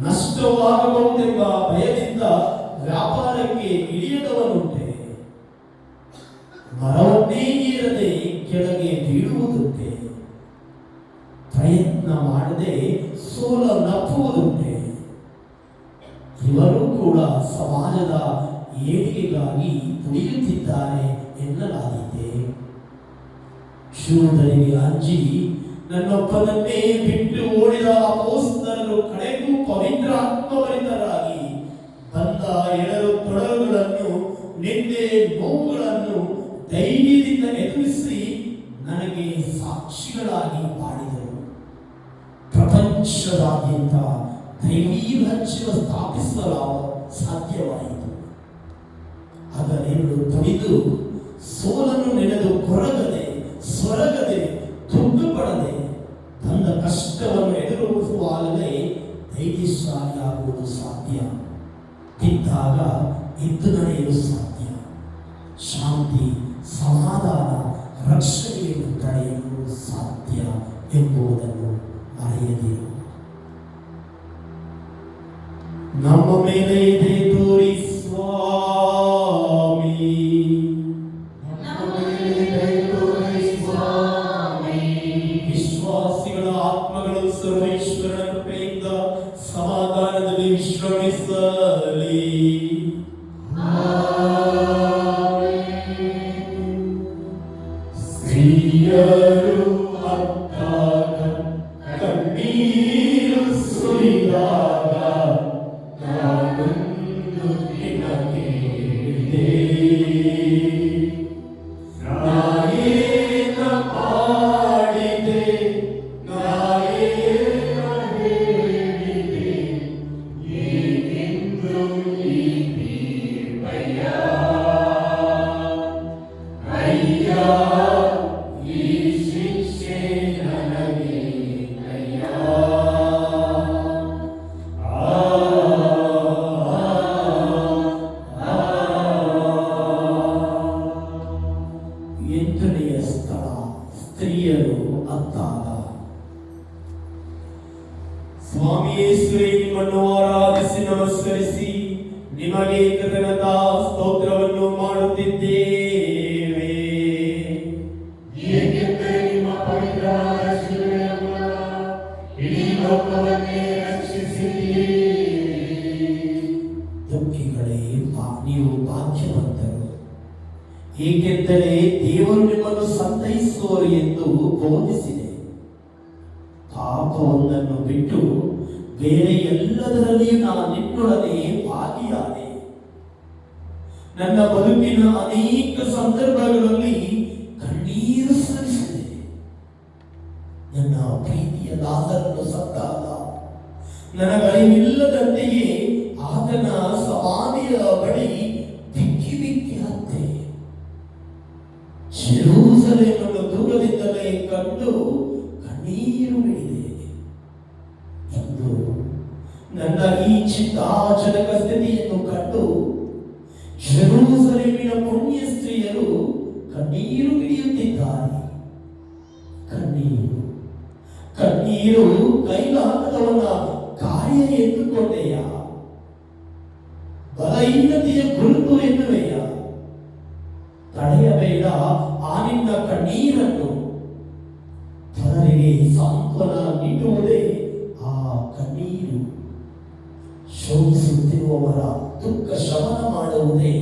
ನಷ್ಟವಾಗಬಹುದೆಂಬ ಭಯದಿಂದ ವ್ಯಾಪಾರಕ್ಕೆ ಇಳಿಯದವನುಂಟೆ. ಮರವನ್ನೇ ಏರದೆ ಕೆಳಗೆ ಬೀಳುವುದುಂಟೆ. ಪ್ರಯತ್ನ ಮಾಡದೆ ಸೋಲನ್ನಪ್ಪುವುದುಂಟೆ. ಇವರು ಕೂಡ ಸಮಾಜದ ಏಳಿಗೆಗಾಗಿ ದುಡಿಯುತ್ತಿದ್ದಾರೆ ಎನ್ನಲಾಗಿದೆ. ಶೂರರಿಗೆ ಅಂಜಿ ನನ್ನೊಬ್ಬನನ್ನೇ ಬಿಟ್ಟು ಓಡಿದ ಅಪೊಸ್ತಲರು ಕಡೆಗೂ ಪವಿತ್ರ ಆತ್ಮಭರಿತರಾಗಿ ಬಂದ ಎಡರು ತೊಡರುಗಳನ್ನು, ನಿಂದೆ ನೋವುಗಳನ್ನು ಧೈರ್ಯದಿಂದ ಎದುರಿಸಿ ನನಗೆ ಸಾಕ್ಷಿಗಳಾಗಿ ಮಾಡಿದರು. ಪ್ರಪಂಚದಾದ್ಯಂತ ದೈವೀ ರಾಜ್ಯ ಸ್ಥಾಪಿಸಲು ಸಾಧ್ಯವಾಯಿತು. ಅದನ್ನೆರಡು ತುಳಿದು ಸೋಲನ್ನು ನೆನೆದು ಕೊರಗದೆ ಸ್ವರಗದೆ ದುಃಖಪಡದೆ ಬಂದ ಕಷ್ಟವನ್ನು ಎದುರಿಸುವಾಗಲೇ ಧೈರ್ಯಶಾಲಿಯಾಗುವುದು ಸಾಧ್ಯ. ಬಿದ್ದಾಗ ಎದ್ದು ನಡೆಯಲು ಸಾಧ್ಯ. ಶಾಂತಿ, ಸಮಾಧಾನ, ರಕ್ಷಣೆಯನ್ನು ತಡೆಯಲು ಸಾಧ್ಯ ಎಂಬುದನ್ನು ಮರೆಯದಿರು. ನಮ್ಮ ಮೇಲೆ ದಯೆ ತೋರಿ ಸ್ವಾಮಿ. ಪ್ರಿಯರು ಅತ್ತಾಗ ಕಣ್ಣೀರು ಸುರಿದಾಗ ನಾನೊಂದು ದಿನ ಕೇಳಿದೆ, ನಾಯೇನ ಮಾಡಿದೆ, ನಾಯೇನ ಹೇಳಿದೆ, ಏನೆಂದು ಈ ತೀರ್ಪಯ್ಯ, ಅಯ್ಯ ಈ ಶಿಕ್ಷೆ ನನಗೆ ಅಯ್ಯ. ಎಂಟನೆಯ ಸ್ಥಳ ಸ್ತ್ರೀಯರು ಅತ್ತಾಗ. ಸ್ವಾಮಿ ಯೇಸುವೇ, ನಿಮ್ಮನ್ನು ಆರಾಧಿಸಿ ನಮಸ್ಕರಿಸಿ ನಿಮಗೆ ಕೃತಜ್ಞತಾ ಸ್ತೋತ್ರವನ್ನು ಮಾಡುತ್ತಿದ್ದೇವೆ. ಏಕೆಂದರೆ ನಿಮ್ಮ ಪವಿತ್ರವಾದ ಶಿಲುಬೆಯ ಮೂಲಕ ಇಡೀ ಲೋಕವನ್ನೇ ರಕ್ಷಿಸಿದ್ದೀರಿ. ದುಃಖಿಗಳೇ, ನೀವು ಭಾಗ್ಯವಂತರು, ಏಕೆಂದರೆ ದೇವರು ನಿಮ್ಮನ್ನು ಸಂತೈಸುವರು ಎಂದು ಬೋಧಿಸಿದೆ. ಪಾಪವೊಂದನ್ನು ಬಿಟ್ಟು ಬೇರೆ ಎಲ್ಲದರಲ್ಲಿಯೂ ನಾನು ನಿನ್ನೊಡನೆ ಭಾಗಿಯಾದೆ. ನನ್ನ ಬದುಕಿನ ಅನೇಕ ಸಂದರ್ಭಗಳಲ್ಲಿ ಕಣ್ಣೀರು ಸುರಿಸಿದೆ. ನನ್ನ ಪ್ರೀತಿಯ ದಾಸರನ್ನು ಸತ್ತಾಗ ನನಗಳಿಲ್ಲದಂತೆಯೇ ಆತನ ಸಮಾಧಿಯ ಬಳಿ ಬಿಕ್ಕಿ ಬಿಕ್ಕಿ ಹತ್ತೆ. ಜೆರೂಸಲೇಮನ್ನು ದೂರದಿಂದಲೇ ಕಂಡು ಕಣ್ಣೀರು ಬಿಡಿದೆ. ಎಂದು ನನ್ನ ಈ ಚಿಂತಾಜನಕ ಸ್ಥಿತಿಯನ್ನು ಕಂಡು ಜೆರೂಸಲೇಮಿನ ಪುಣ್ಯ ಸ್ತ್ರೀಯರು ಕಣ್ಣೀರು ಬಿಡಿಯುತ್ತಿದ್ದಾರೆ. ಕಣ್ಣೀರು ಕೈಲಾಗದವನ ಕಾರ್ಯ ಎಂದುಕೊಂಡೆಯ, ಬಲಹೀನತೆಯ ಗುರುತು ಎನ್ನುವೆಯ. ತಡೆಯಬೇಡ ಆ ನಿನ್ನ ಕಣ್ಣೀರನ್ನು, ಪರರಿಗೆ ಸಾಂತ್ವನ ನೀಡುವುದೇ ಆ ಕಣ್ಣೀರು. ಶೋಕಿಸುತ್ತಿರುವವರ ದುಃಖ ಶಮನ ಮಾಡುವುದೇ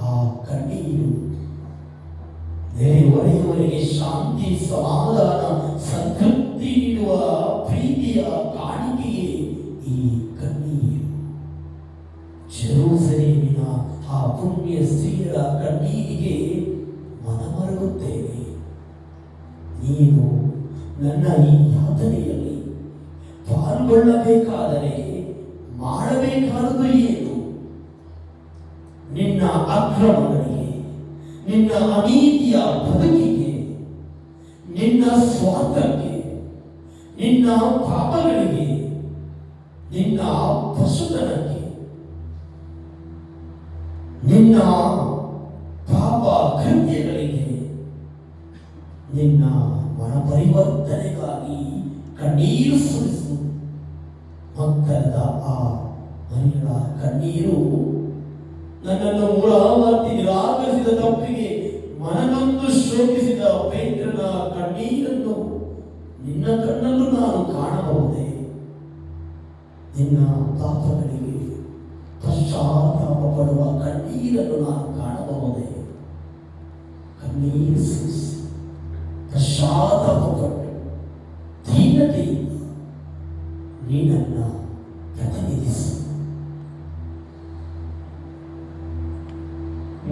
ಆ ಕಣ್ಣೀರು. ನೆರೆಹೊರೆಯವರಿಗೆ ಶಾಂತಿ, ಸಮಾಧಾನ, ಸಂತೃಪ್ತಿ ನೀಡುವ ಪ್ರೀತಿಯ ಕಾಣಿಕೆಯೇ ಈ ಕಣ್ಣೀರು. ಜೆರೂಸಲೇಮಿನ ಆ ಪುಣ್ಯ ಸ್ತ್ರೀಯರ ಕಣ್ಣೀರಿಗೆ ಮನಮರುಗುತ್ತೇನೆ. ನೀನು ನನ್ನ ಈ ಯಾತನೆಯಲ್ಲಿ ಪಾಲ್ಗೊಳ್ಳಬೇಕಾದರೆ ಮಾಡಬೇಕಾದುದು ಏನು? ನಿನ್ನ ಅಕ್ರಮಗಳಿಗೆ, ನಿನ್ನ ಅನೀತಿಯ ಬದುಕಿಗೆ, ನಿನ್ನ ಸ್ವಾರ್ಥಕ್ಕೆ, ನಿನ್ನ ಪಾಪಗಳಿಗೆ, ನಿನ್ನ ಪಶುತನಕ್ಕೆ, ನಿನ್ನ ಪಾಪ ಕೃತ್ಯಗಳಿಗೆ, ನಿನ್ನ ಮನ ಪರಿವರ್ತನೆಗಾಗಿ ಕಣ್ಣೀರು ಸುರಿಸು. ಮಕ್ಕಳದ ಆ ಮನೆಗಳ ಕಣ್ಣೀರು ನನ್ನನ್ನು ಮೂರಾವರ್ತಿ ನಿರಾಕರಿಸಿದ ತಪ್ಪಿಗೆ ಮನನೊಂದು ಶೋಕಿಸಿದ ಪೇತ್ರನ ಕಣ್ಣೀರನ್ನು ನಿನ್ನ ಕಣ್ಣನ್ನು ನಾನು ಕಾಣಬಹುದೇ? ನಿನ್ನ ಪಾಪಗಳಿಗೆ ಪಶ್ಚಾತ್ತಾಪ ಪಡುವ ಕಣ್ಣೀರನ್ನು ನಾನು ಕಾಣಬಹುದೇ? ಕಣ್ಣೀರು ಸುರಿಸಿ ಪಶ್ಚಾತ್ತಾಪ ಪಟ್ಟು ದೀನತೆಯಿಂದ ನೀನನ್ನ ಪ್ರತಿನಿಧಿಸು.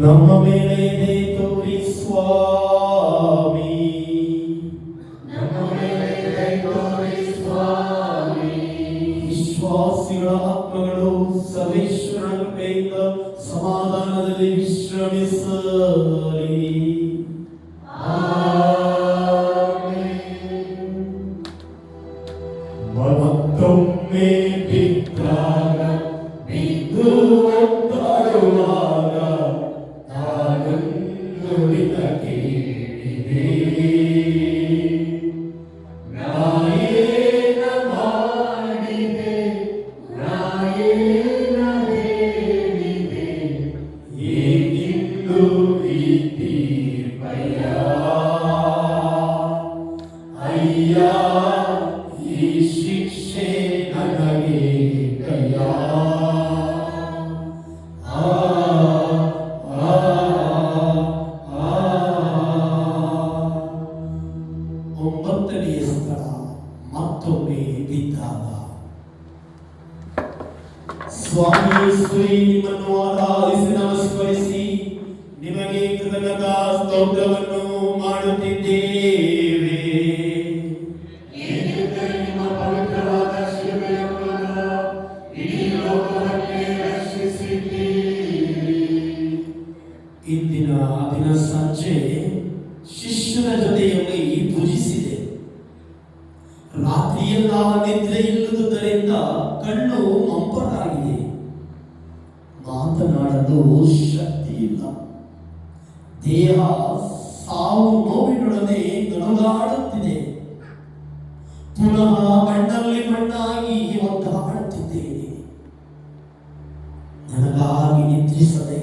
ನಮ್ಮ ಮೇಲೆ ಎದೆ ತೋರಿ ಸ್ವಾಮಿ, ನಮ್ಮ ಮೇಲೆ ದಯೆ ತೋರಿ ಸ್ವಾಮಿ. ವಿಶ್ವಾಸಿಗಳ ಆತ್ಮಗಳು ಸರ್ವೇಶ್ವರನ ಕೃಪೆಯಿಂದ ಸಮಾಧಾನದಲ್ಲಿ ವಿಶ್ರಮಿಸಲಿ. ಮತ್ತೊಮ್ಮೆ ಬಿದ್ದಾಗ ಬಿದ್ದು ಒದ್ದಾಡುವಾಗ ನಾನೊಂದು ದಿನ ಕೇಳಿದೆ, ನಾಯೇನ ಮಾಡಿದೆ, ನಾಯೇನ ಹೇಳಿದೆ, ಏಕೆಂದು ಈ ತೀರ್ಪಯ್ಯ, ಅಯ್ಯ ಈ ಶಿಕ್ಷೆ ನನಗೆ ಕಯ್ಯ. ಸ್ವಾಮಿ ಶ್ರೀ ನಿಮ್ಮನ್ನು ಆರಾಧಿಸಿ ನಮಸ್ಕರಿಸಿ ನಿಮಗೆ ಕೃತಜ್ಞತಾ ಸ್ತೋತ್ರವನ್ನು ಮಾಡುತ್ತಿದ್ದೇವೆ. ಏಕೆಂದರೆ ನಿಮ್ಮ ಪವಿತ್ರವಾದ ಶಿಲುಬೆಯ ಮೂಲಕ ಇಡೀ ಲೋಕವನ್ನೇ ರಕ್ಷಿಸಿದ್ದೀರಿ. ಇಂದಿನ ದಿನ ಸಂಜೆ ಶಿಷ್ಯರ ಜೊತೆಯಲ್ಲಿ ಪೂಜಿಸಿದೆ. ರಾತ್ರಿಯೆಲ್ಲ ನಿದ್ರೆ ಇಲ್ಲದುದರಿಂದ ಕಣ್ಣು ಮಂಪರಾಗಿದೆ, ಮಾತನಾಡಲು ಶಕ್ತಿ ಇಲ್ಲ. ದೇಹ ಸಾವು ನೋವಿನೊಡನೆ ನಡುಗಾಡುತ್ತಿದೆ. ಪುನಃ ಮಣ್ಣಲ್ಲಿ ಮಣ್ಣಾಗಿ ಒದ್ದಾಡುತ್ತಿದ್ದೇನೆ. ನನಗಾಗಿ ನಿದ್ರಿಸದೆ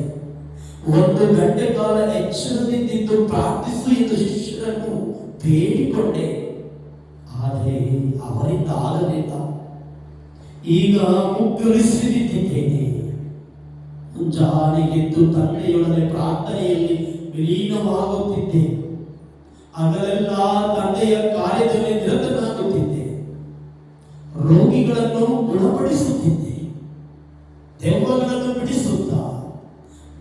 1 ಗಂಟೆ ಕಾಲ ಎಚ್ಚರದಿಂದಿದ್ದು ಪ್ರಾರ್ಥಿಸು ಎಂದು ಶಿಷ್ಯರನ್ನು ಬೇಡಿಕೊಂಡೆ. ಆದರೆ ಅವರಿಂದ ಆಗಲಿಲ್ಲ. ಈಗ ಮುಗ್ಗರಿಸಿ ನಿಂತಿದ್ದೇನೆ. ಮುಂಜಾನೆಗೆದ್ದು ತಂದೆಯೊಡನೆ ಪ್ರಾರ್ಥನೆಯಲ್ಲಿ ವಿಲೀನವಾಗುತ್ತಿದ್ದೆ. ಹಗಲೆಲ್ಲ ತಂದೆಯ ಕಾರ್ಯದಲ್ಲಿ ನಿರತನಾಗುತ್ತಿದ್ದೆ. ರೋಗಿಗಳನ್ನು ಗುಣಪಡಿಸುತ್ತಿದ್ದೆ. ದೆವ್ವಗಳನ್ನು ಬಿಡಿಸುತ್ತಾ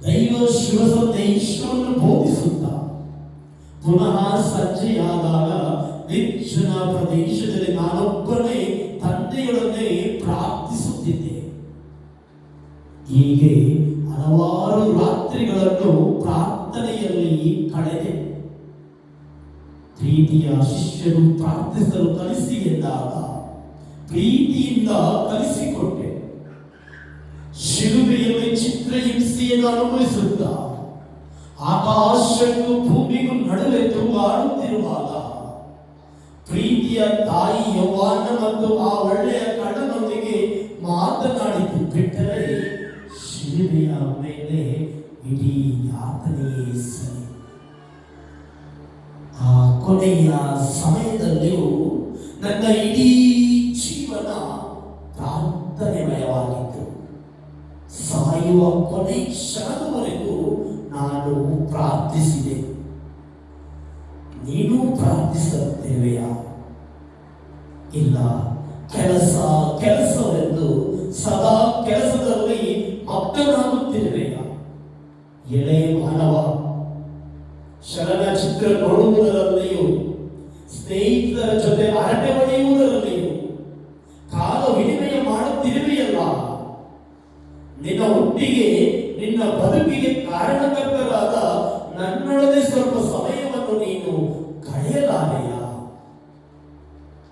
ದೈವ ಶಿವ ಸಂದೇಶವನ್ನು ಬೋಧಿಸುತ್ತಾ ಪುನಃ ಸಂಜೆಯಾದಾಗ ನಿರ್ಜನ ಪ್ರದೇಶದಲ್ಲಿ ನಾನೊಬ್ಬನೇ ತಂದೆಯೊಡನೆ ಪ್ರಾರ್ಥಿಸುತ್ತಿದ್ದೆ. ಹೀಗೆ ಹಲವಾರು ರಾತ್ರಿಗಳನ್ನು ಪ್ರಾರ್ಥನೆಯಲ್ಲಿ ಕಳೆದೆ. ಪ್ರೀತಿಯ ಶಿಷ್ಯರು ಪ್ರಾರ್ಥಿಸಲು ಕಲಿಸಿ ಎಂದಾಗ ಪ್ರೀತಿಯಿಂದ ಕಲಿಸಿಕೊಟ್ಟೆ. ಶಿಲುಬೆಯಲ್ಲಿ ಚಿತ್ರಹಿಂಸೆಯನ್ನು ಅನುಭವಿಸುತ್ತಾ ಆಕಾಶಕ್ಕೂ ಭೂಮಿಗೂ ನಡುವೆ ತೂಗಾಡುತ್ತಿರುವಾಗ ಪ್ರೀತಿಯ ತಾಯಿ ಯೌವನ ಮತ್ತು ಆ ಒಳ್ಳೆಯ ಕಣ್ಣನೊಂದಿಗೆ ಮಾತನಾಡಿದ್ದು ಬಿಟ್ಟರೆ ಶಿಲುಬೆಯ ಮೇಲೆ ಇಡೀ ಯಾತನೆಯೇ ಸರಿ. ಆ ಕೊನೆಯ ಸಮಯದಲ್ಲಿಯೂ ನನ್ನ ಇಡೀ ಜೀವನ ಪ್ರಾರ್ಥನೆಮಯವಾಗಿತ್ತು. ಸಾಯುವ ಕೊನೆ ಕ್ಷಣದವರೆಗೂ ನಾನು ಪ್ರಾರ್ಥಿಸಿದೆ. ನೀನು ಪ್ರಾರ್ಥಿಸುತ್ತೇವೆಯಾ? ಇಲ್ಲ, ಕೆಲಸವೆಂದು ಸದಾ ಕೆಲಸದಲ್ಲಿ ಮಗ್ನನಾಗುತ್ತಿರುವೆಯಾ? ಎಳೆ ಮಾನವ, ಚಲನಚಿತ್ರ ನೋಡುವುದರಲ್ಲಿಯೂ ಸ್ನೇಹಿತರ ಜೊತೆ ಹರಟೆ ಹೊಡೆಯುವುದರಲ್ಲಿಯೂ ಕಾಲ ವಿನಿಮಯ ಮಾಡುತ್ತಿರುವೆಯಲ್ಲ. ನಿನ್ನ ಹುಟ್ಟಿಗೆ, ನಿನ್ನ ಬದುಕಿಗೆ ಕಾರಣಕರ್ತರಾದ ನನ್ನೊಡನೆ ಸ್ವಲ್ಪ ಸಮಯವನ್ನು ನೀನು ಕಳೆಯಲಾರೆಯ?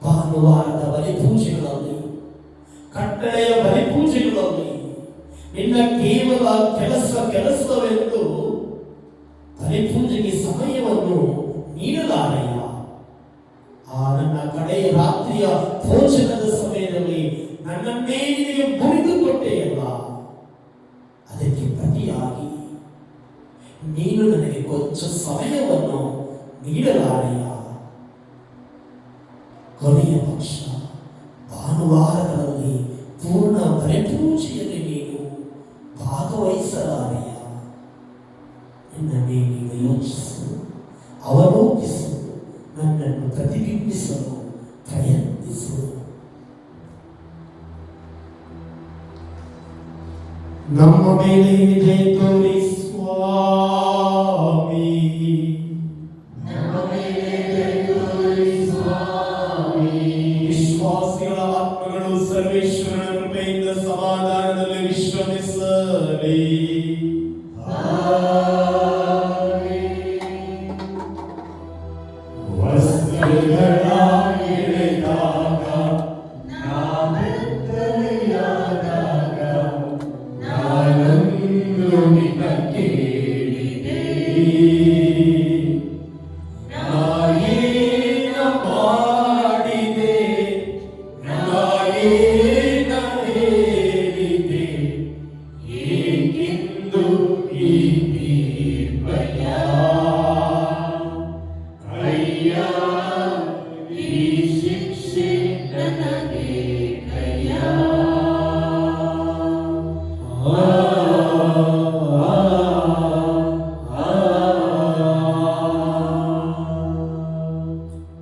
ಭಾನುವಾರದ ಬಲಿಪೂಜೆಗಳಲ್ಲಿ, ಕಟ್ಟಳೆಯ ಬಲಿಪೂಜೆಗಳಲ್ಲಿ ನಿನ್ನ ಕೇವಲ ಕೆಲಸವೆಂದು ಬಲಿಪೂಜೆಗೆ ಸಮಯವನ್ನು ನೀಡಲಾರೆಯ? ಆ ನನ್ನ ಕಡೆಯ ರಾತ್ರಿಯ ಭೋಜನದ ಸಮಯದಲ್ಲಿ ನನ್ನನ್ನೇ ನಿನಗೆ ಮುರಿದುಕೊಟ್ಟೆಯಲ್ಲ, ಅದಕ್ಕೆ ಪ್ರತಿಯಾಗಿ ನೀನು ನನಗೆ ಕೊಂಚ ಸಮಯವನ್ನು ನೀಡಲಾರೆಯ? ಕೊನೆಯ ಪಕ್ಷ ಭಾನುವಾರಗಳಲ್ಲಿ ಪೂರ್ಣ ಬಲಿಪೂಜೆಯಲ್ಲಿ ನೀನು ಭಾಗವಹಿಸಲಾರೆಯ? ನನ್ನನ್ನೇ ನೀನು ಯೋಚಿಸು, ಅವಲೋಕಿಸು, ನನ್ನನ್ನು ಪ್ರತಿಬಿಂಬಿಸಲು ಪ್ರಯತ್ನಿಸು. ನಮ್ಮ ಮೇಲೆ ದಯೆ ತೋರಿ ಸ್ವಾಮಿ. ವಿಶ್ವಾಸಿಗಳ ಆತ್ಮಗಳು ಸರ್ವೇಶ್ವರನ ಕೃಪೆಯಿಂದ ಸಮಾಧಾನದಲ್ಲಿ ವಿಶ್ರಮಿಸಲಿ.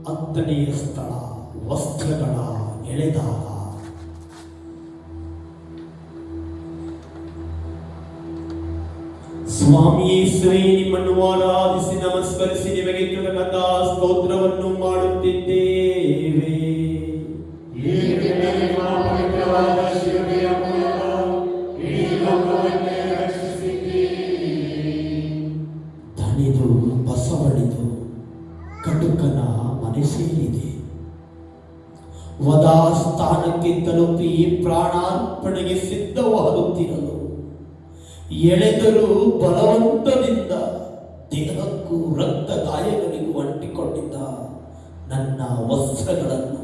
ಹತ್ತನೆಯ ಸ್ಥಳ ವಸ್ತ್ರಗಳ ಎಳೆದಾಗ ಸ್ವಾಮಿ ಯೇಸುವೇ, ನಿಮ್ಮನ್ನು ಆರಾಧಿಸಿ ನಮಸ್ಕರಿಸಿ ನಿಮಗೆ ಕೃತಜ್ಞತಾ ಸ್ತೋತ್ರವನ್ನು ಮಾಡುತ್ತಿದ್ದೇವೆ. ಏಕೆಂದರೆ ನಿಮ್ಮ ಪವಿತ್ರವಾದ ಶಿಲುಬೆಯ ಮೂಲಕ ಇಡೀ ಲೋಕವನ್ನೇ ರಕ್ಷಿಸಿದ್ದೀರಿ. ದಣಿದು ಬಸವಳಿದು ಕಟುಕನ ಮನೆ ಸೇರಿದೆ. ವಧಾಸ್ಥಾನಕ್ಕೆ ತಲುಪಿ ಪ್ರಾಣಾರ್ಪಣೆಗೆ ಸಿದ್ಧವಾಗುತ್ತಿರಲು ಎಳೆದರೂ ಬಲವಂತದಿಂದ ದೇಹಕ್ಕೂ ರಕ್ತ ಗಾಯಗಳಿಗೂ ಅಂಟಿಕೊಂಡಿದ್ದ ನನ್ನ ವಸ್ತ್ರಗಳನ್ನು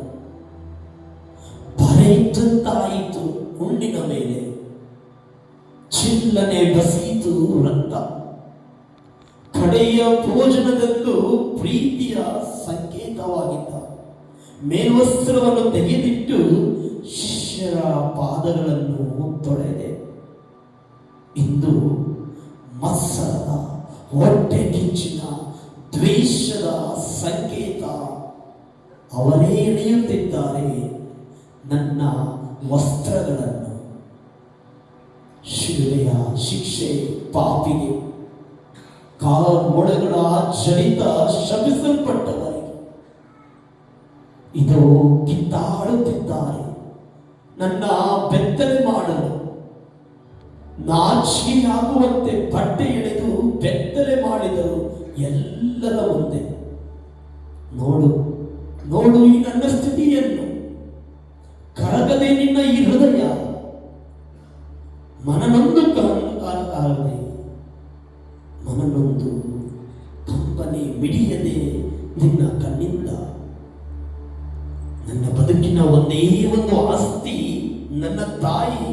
ಬರೆಯಿತಂತಾಯಿತು. ಹುಣ್ಣಿನ ಮೇಲೆ ಚಿಲ್ಲನೆ ಬಸೀತು ರಕ್ತ. ಕಡೆಯ ಭೋಜನದಲ್ಲೂ ಪ್ರೀತಿಯ ಸಂಕೇತವಾಗಿದ್ದ ಮೇಲ್ವಸ್ತ್ರವನ್ನು ತೆಗೆದಿಟ್ಟು ಶಿಷ್ಯರ ಪಾದಗಳನ್ನು ತೊಳೆದೆ. ಇಂದು ಮತ್ಸರದ, ಹೊಟ್ಟೆ ಕಿಚ್ಚಿನ, ದ್ವೇಷದ ಸಂಕೇತ ಅವರೇ ಎಳೆಯುತ್ತಿದ್ದಾರೆ ನನ್ನ ವಸ್ತ್ರಗಳನ್ನು. ಶಿಲುಬೆಯ ಶಿಕ್ಷೆ ಪಾಪಿಗೆ, ಕಾಲ್ಮೊಳೆಗಳ ಜನಿತ ಶಪಿಸಲ್ಪಟ್ಟವರಿಗೆ. ಇದು ಕಿತ್ತಾಡುತ್ತಿದ್ದಾರೆ ನನ್ನ ಬೆತ್ತಲೆ ಮಾಡಲು. ನಾಚಿಕೆಯಾಗುವಂತೆ ಬಟ್ಟೆ ಎಳೆದು ಬೆತ್ತಲೆ ಮಾಡಿದರು ಎಲ್ಲರ ಮುಂದೆ. ನೋಡು ನೋಡು ಈ ನನ್ನ ಸ್ಥಿತಿಯನ್ನು, ಕರಗದೆ ನಿನ್ನ ಈ ಹೃದಯ, ಮನನೊಂದು ಕಾರದೆ, ಮನನೊಂದು ಕಂಪನಿ ಮಿಡಿಯದೆ ನಿನ್ನ ಕಣ್ಣಿಂದ. ನನ್ನ ಬದುಕಿನ ಒಂದೇ ಒಂದು ಆಸ್ತಿ ನನ್ನ ತಾಯಿ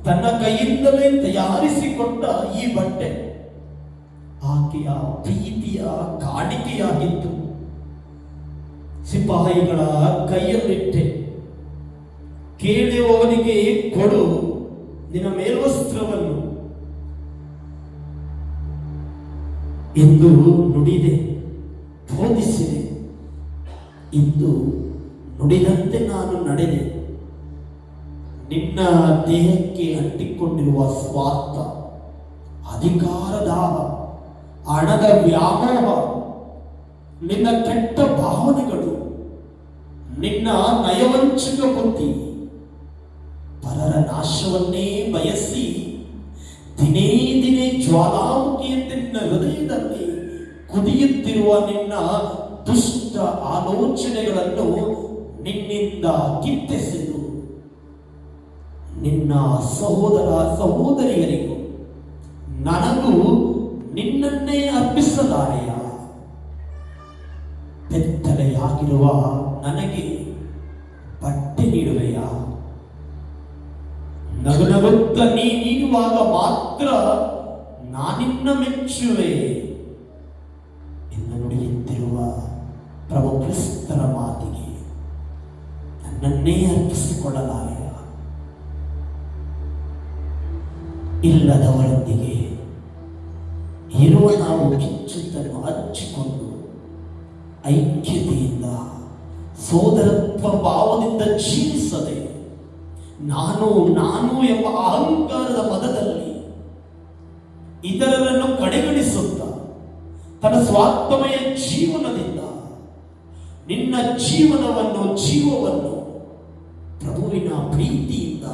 ತನ್ನ ಕೈಯಿಂದಲೇ ತಯಾರಿಸಿಕೊಟ್ಟ ಈ ಬಟ್ಟೆ ಆಕೆಯ ಪ್ರೀತಿಯ ಕಾಣಿಕೆಯಾಗಿತ್ತು. ಸಿಪಾಯಿಗಳ ಕೈಯಲ್ಲಿಟ್ಟೆ. ಕೇಳುವವನಿಗೆ ಕೊಡು ನಿನ್ನ ಮೇಲ್ವಸ್ತ್ರವನ್ನು ಎಂದು ನುಡಿದೆ, ಬೋಧಿಸಿದೆ. ಇಂದು ನುಡಿದಂತೆ ನಾನು ನಡೆದೆ. ನಿನ್ನ ದೇಹಕ್ಕೆ ಅಂಟಿಕೊಂಡಿರುವ ಸ್ವಾರ್ಥ, ಅಧಿಕಾರದ ಹಣದ ವ್ಯಾಮೋಹ, ನಿನ್ನ ಕೆಟ್ಟ ಭಾವನೆಗಳು, ನಿನ್ನ ನಯವಂಚಕ ಬುದ್ಧಿ, ಪರರ ನಾಶವನ್ನೇ ಬಯಸಿ ದಿನೇ ದಿನೇ ಜ್ವಾಲಾಮುಖಿಯಂತೆ ನಿನ್ನ ಹೃದಯದಲ್ಲಿ ಕುದಿಯುತ್ತಿರುವ ನಿನ್ನ ದುಷ್ಟ ಆಲೋಚನೆಗಳನ್ನು ನಿನ್ನಿಂದ ಕಿತ್ತೆಸೆದು ನಿನ್ನ ಸಹೋದರ ಸಹೋದರಿಯರಿಗೂ ನನಗೂ ನಿನ್ನನ್ನೇ ಅರ್ಪಿಸಲಾರೆಯ. ಬೆತ್ತಲೆಯಾಗಿರುವ ನನಗೆ ಬಟ್ಟೆ ನೀಡುವೆಯ? ನಗುನಗುತ್ತ ನೀ ನೀಡುವಾಗ ಮಾತ್ರ ನಾನಿನ್ನ ಮೆಚ್ಚುವೆ ಎಂದು ನುಡಿಯುತ್ತಿರುವ ಪ್ರಭು ಕ್ರಿಸ್ತರ ಮಾತಿಗೆ ನನ್ನನ್ನೇ ಅರ್ಪಿಸಿಕೊಳ್ಳಲಾರೆಯ. ಇಲ್ಲದವರೊಂದಿಗೆ ಇರುವ ನಾವು ಕಿಚ್ಚುತ್ತನ್ನು ಹಚ್ಚಿಕೊಂಡು ಐಕ್ಯತೆಯಿಂದ ಸೋದರತ್ವ ಭಾವದಿಂದ ಜೀವಿಸದೆ ನಾನು ನಾನು ಎಂಬ ಅಹಂಕಾರದ ಮದದಲ್ಲಿ ಇತರರನ್ನು ಕಡೆಗಣಿಸುತ್ತ ತನ್ನ ಸ್ವಾರ್ಥಮಯ ಜೀವನದಿಂದ ನಿನ್ನ ಜೀವವನ್ನು ಪ್ರಭುವಿನ ಪ್ರೀತಿಯಿಂದ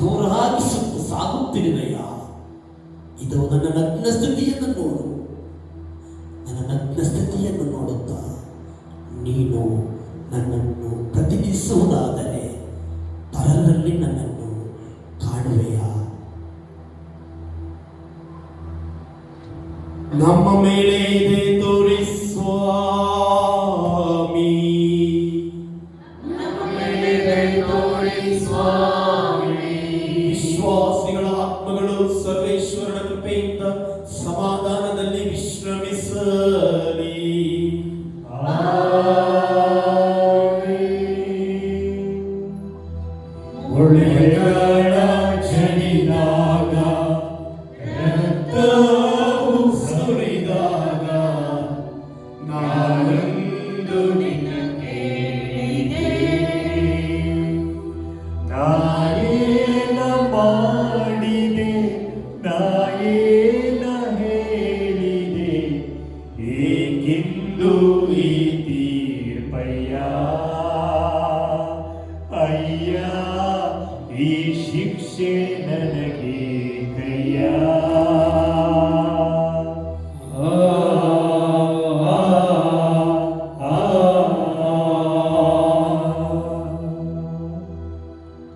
ದೂರಾಗಿಸುತ್ತ ಸಾಗುತ್ತಿರುವೆಯಾ? ಇದು ನನ್ನ ನಗ್ನ ಸ್ಥಿತಿಯನ್ನು ನೋಡು. ನನ್ನ ನಗ್ನ ಸ್ಥಿತಿಯನ್ನು ನೋಡುತ್ತಾ ನೀನು ನನ್ನನ್ನು ಪ್ರತಿನಿಧಿಸುವುದಾದರೆ ಪರರಲ್ಲಿ ನನ್ನನ್ನು ಕಾಣುವೆಯಾ? ನಮ್ಮ ಮೇಲೆ ಇದೆ ತೋರಿ ಸ್ವಾಮಿ, ವಿಶ್ವಾಸಿಗಳ ಆತ್ಮಗಳು ಸರ್ವೇಶ್ವರನ ಕೃಪೆಯಿಂದ ಸಮಾಧಾನದಲ್ಲಿ ವಿಶ್ರಮಿಸಲಿ. ಒಳ್ಳೆಯಗಳ ಜನಿದಾಗ ರಕ್ತವು ಸುರಿದಾಗ ನಾನೊಂದು ನಿನ್ನ ಕೇಳಿದೆ. ನಾಯೇನ ಮಾಡಿದೆ, ನಾಯೇನ ಹೇಳಿದೆ, ಇಂದು ಈ ತೀರ್ಪಯ್ಯ ಅಯ್ಯ ಈ ಶಿಕ್ಷೆ ನನಗೆ ಕಯ್ಯ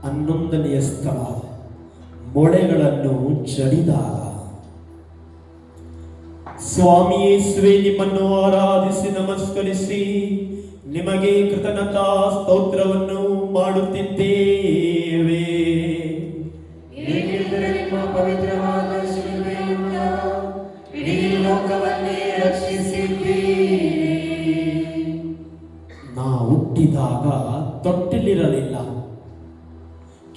ಹನ್ನೊಂದನೆಯ ಸ್ಥಳ ಮೊಳೆಗಳನ್ನು ಜಡಿದಾಗ. ಸ್ವಾಮಿ ಯೇಸುವೆ, ನಿಮ್ಮನ್ನು ಆರಾಧಿಸಿ ನಮಸ್ಕರಿಸಿ ನಿಮಗೆ ಕೃತಜ್ಞತಾ ಸ್ತೋತ್ರವನ್ನು ಮಾಡುತ್ತಿದ್ದೇವೆ. ಏಕೆಂದರೆ ನಿಮ್ಮ ಪವಿತ್ರವಾದ ಶಿಲುಬೆಯಿಂದ ಇಡೀ ಲೋಕವನ್ನೇ ರಕ್ಷಿಸಿದ್ದೀರಿ. ನಾ ಹುಟ್ಟಿದಾಗ ತೊಟ್ಟಿಲಿರಲಿಲ್ಲ,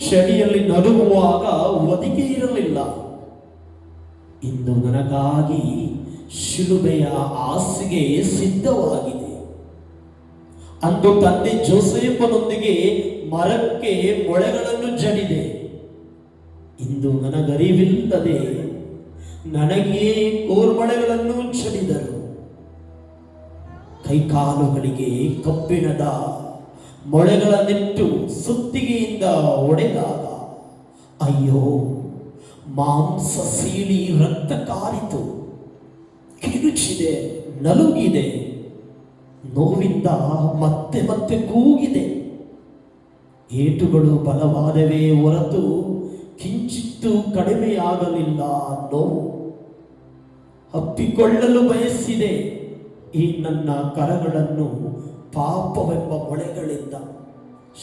ಚಳಿಯಲ್ಲಿ ನಡುಗುವಾಗ ಹೊದಿಕೆ ಇರಲಿಲ್ಲ. ಇಂದು ನನಗಾಗಿ ಶಿಲುಬೆಯ ಹಾಸಿಗೆ ಸಿದ್ಧವಾಗಿದೆ. ಅಂದು ತಂದೆ ಜೋಸೇಫನೊಂದಿಗೆ ಮರಕ್ಕೆ ಮೊಳೆಗಳನ್ನು ಜಡಿದೆ. ಇಂದು ನನಗರಿವಿಲ್ಲದೆ ನನಗೆ ಕೋರ್ಮಳೆಗಳನ್ನು ಜಡಿದರು. ಕೈಕಾಲುಗಳಿಗೆ ಕಬ್ಬಿಣದ ಮೊಳೆಗಳನ್ನಿಟ್ಟು ಸುತ್ತಿಗೆಯಿಂದ ಹೊಡೆದಾಗ ಅಯ್ಯೋ, ಮಾಂಸ ಸೀಳಿ ರಕ್ತ ಕಾರಿತು, ಕಿರುಚಿದೆ, ನಲುಗಿದೆ, ನೋವಿಂದ ಮತ್ತೆ ಮತ್ತೆ ಕೂಗಿದೆ. ಏಟುಗಳು ಬಲವಾದವೇ ಹೊರತು ಕಿಂಚಿತ್ತು ಕಡಿಮೆಯಾಗಲಿಲ್ಲ ನೋವು. ಅಪ್ಪಿಕೊಳ್ಳಲು ಬಯಸಿದೆ. ಈ ನನ್ನ ಕರಗಳನ್ನು ಪಾಪವೆಂಬ ಮೊಳೆಗಳಿಂದ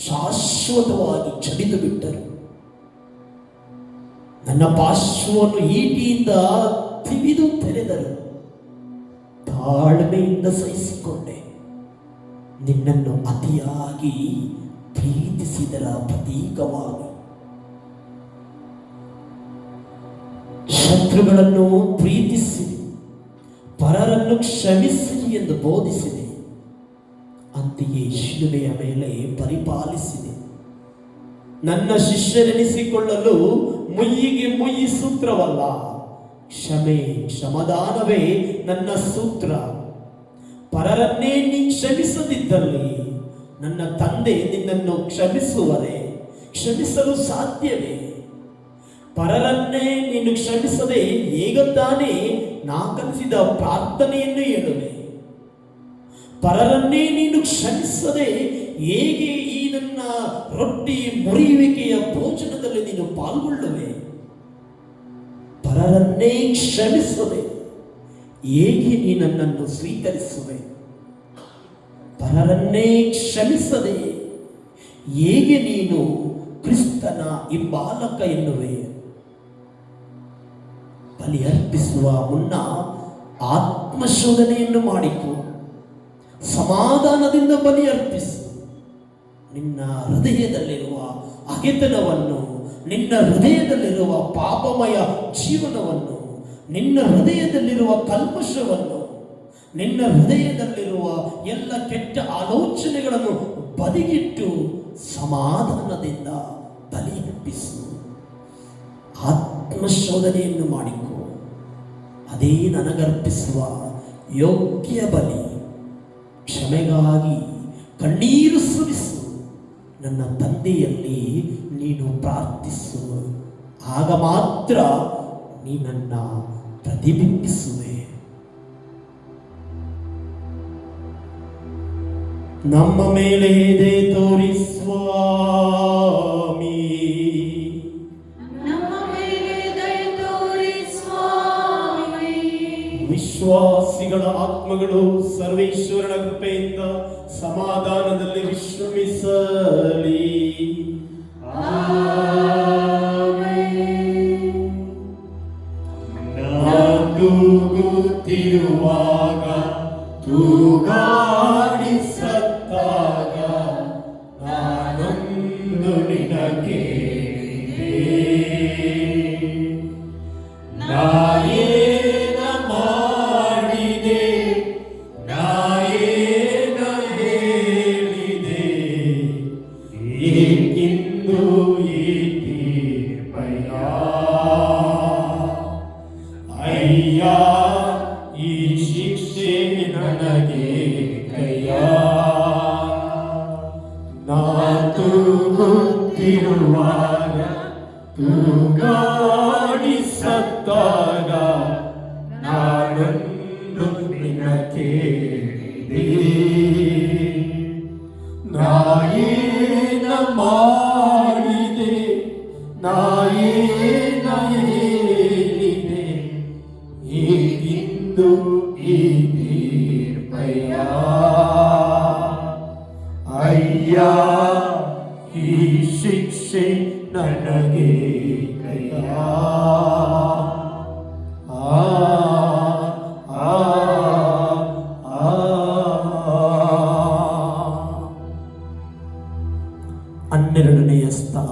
ಶಾಶ್ವತವಾಗಿ ಚಡಿದು ಬಿಟ್ಟರು. ನನ್ನ ಪಾರ್ಶ್ವವನ್ನು ಈಟಿಯಿಂದ ತಿವಿದು ತೆರೆದರು. ತಾಳ್ಮೆಯಿಂದ ಸಹಿಸಿಕೊಂಡೆ. ನಿನ್ನನ್ನು ಅತಿಯಾಗಿ ಪ್ರೀತಿಸಿದರ ಪ್ರತೀಕವಾಗಿ. ಶತ್ರುಗಳನ್ನು ಪ್ರೀತಿಸಿರಿ, ಪರರನ್ನು ಕ್ಷಮಿಸಿರಿ ಎಂದು ಬೋಧಿಸಿದೆ. ಅಂತೆಯೇ ಶಿಲುಬೆಯ ಮೇಲೆ ಪರಿಪಾಲಿಸಿದೆ. ನನ್ನ ಶಿಷ್ಯರೆನಿಸಿಕೊಳ್ಳಲು ಮುಯ್ಯಿಗೆ ಮುಯ್ಯಿ ಸೂತ್ರವಲ್ಲ, ಕ್ಷಮೆ ಕ್ಷಮದಾನವೇ ನನ್ನ ಸೂತ್ರ. ಪರರನ್ನೇ ನೀ ಕ್ಷಮಿಸದಿದ್ದಲ್ಲಿ ನನ್ನ ತಂದೆ ನಿನ್ನನ್ನು ಕ್ಷಮಿಸುವರೆ? ಕ್ಷಮಿಸಲು ಸಾಧ್ಯವೇ? ಪರರನ್ನೇ ನೀನು ಕ್ಷಮಿಸದೆ ಹೇಗ ತಾನೇ ನಾ ಕಲಿಸಿದ ಪ್ರಾರ್ಥನೆಯನ್ನು ಹೇಳುವೆ? ಪರರನ್ನೇ ನೀನು ಕ್ಷಮಿಸದೆ ಹೇಗೆ ಈ ನನ್ನ ರೊಟ್ಟಿ ಮುರಿಯುವಿಕೆಯ ಭೋಜನದಲ್ಲಿ ನೀನು ಪಾಲ್ಗೊಳ್ಳುವೆ? ಪರರನ್ನೇ ಕ್ಷಮಿಸದೆ ಹೇಗೆ ನೀ ನನ್ನನ್ನು ಸ್ವೀಕರಿಸುವೆ? ಪರರನ್ನೇ ಕ್ಷಮಿಸದೆ ಹೇಗೆ ನೀನು ಕ್ರಿಸ್ತನ ಹಿಂಬಾಲಕ ಎನ್ನುವೆ? ಬಲಿ ಅರ್ಪಿಸುವ ಮುನ್ನ ಆತ್ಮಶೋಧನೆಯನ್ನು ಮಾಡಿಕೊ. ಸಮಾಧಾನದಿಂದ ಬಲಿ ಅರ್ಪಿಸು. ನಿನ್ನ ಹೃದಯದಲ್ಲಿರುವ ಹಗೆತನವನ್ನು, ನಿನ್ನ ಹೃದಯದಲ್ಲಿರುವ ಪಾಪಮಯ ಜೀವನವನ್ನು, ನಿನ್ನ ಹೃದಯದಲ್ಲಿರುವ ಕಲ್ಮಶವನ್ನು, ನಿನ್ನ ಹೃದಯದಲ್ಲಿರುವ ಎಲ್ಲ ಕೆಟ್ಟ ಆಲೋಚನೆಗಳನ್ನು ಬದಿಗಿಟ್ಟು ಸಮಾಧಾನದಿಂದ ಬಲಿ ಅರ್ಪಿಸು. ಆತ್ಮಶೋಧನೆಯನ್ನು ಮಾಡಿಕೊ. ಅದೇ ನನಗರ್ಪಿಸುವ ಯೋಗ್ಯ ಬಲಿ. ಕ್ಷಮೆಗಾಗಿ ಕಣ್ಣೀರು ಸುರಿಸು. ನನ್ನ ತಂದೆಯಲ್ಲಿ ನೀನು ಪ್ರಾರ್ಥಿಸು. ಆಗ ಮಾತ್ರ ನೀ ನನ್ನ ಪ್ರತಿಬಿಂಬಿಸುವೆ. ನಮ್ಮ ಮೇಲೆ ಎದೆ ತೋರಿ ಸ್ವಾಮಿ, ವಿಶ್ವಾಸಿಗಳ ಆತ್ಮಗಳು ಸರ್ವೇಶ್ವರನ ಕೃಪೆಯಿಂದ ಸಮಾಧಾನದಲ್ಲಿ ವಿಶ್ರಮಿಸಲಿ. ತೂಗುತ್ತಿರುವಾಗ ತೂಗಾಡಿ ಸತ್ತಾಗ ನಾನೊಂದು ನಿನಗೆ ನಾಯೇನ ಮಾಡಿದೆ, ನಾಯೇನ ಹೇಳಿದೆ, ಏಕೆಂದು ಈ ತೀರ್ಪಯ್ಯ ಅಯ್ಯ ಈ ಶಿಕ್ಷೆ ಶಿಕ್ಷೆ ನನಗೆ ಕೈಯ ನಾ ತೂಗುತ್ತಿರುವಾಗ ತೂಗಾಡಿ ಸತ್ತಾಗ ನಾನೊಂದು ನಿನ್ನ ಕೇಳಿದೆ ನಾಯೇನ ಮಾಡಿದೆ ನಾಯೇನ ಹೇಳಿದೆ ಈಗಿಂದು ಈ ತೀರ್ಪಯ್ಯ ಅಯ್ಯ ಈ ಶಿಕ್ಷೆ ನನಗೆ ಕೈಯ ಆ ಆ ಆ 12ನೇ ಸ್ಥಳ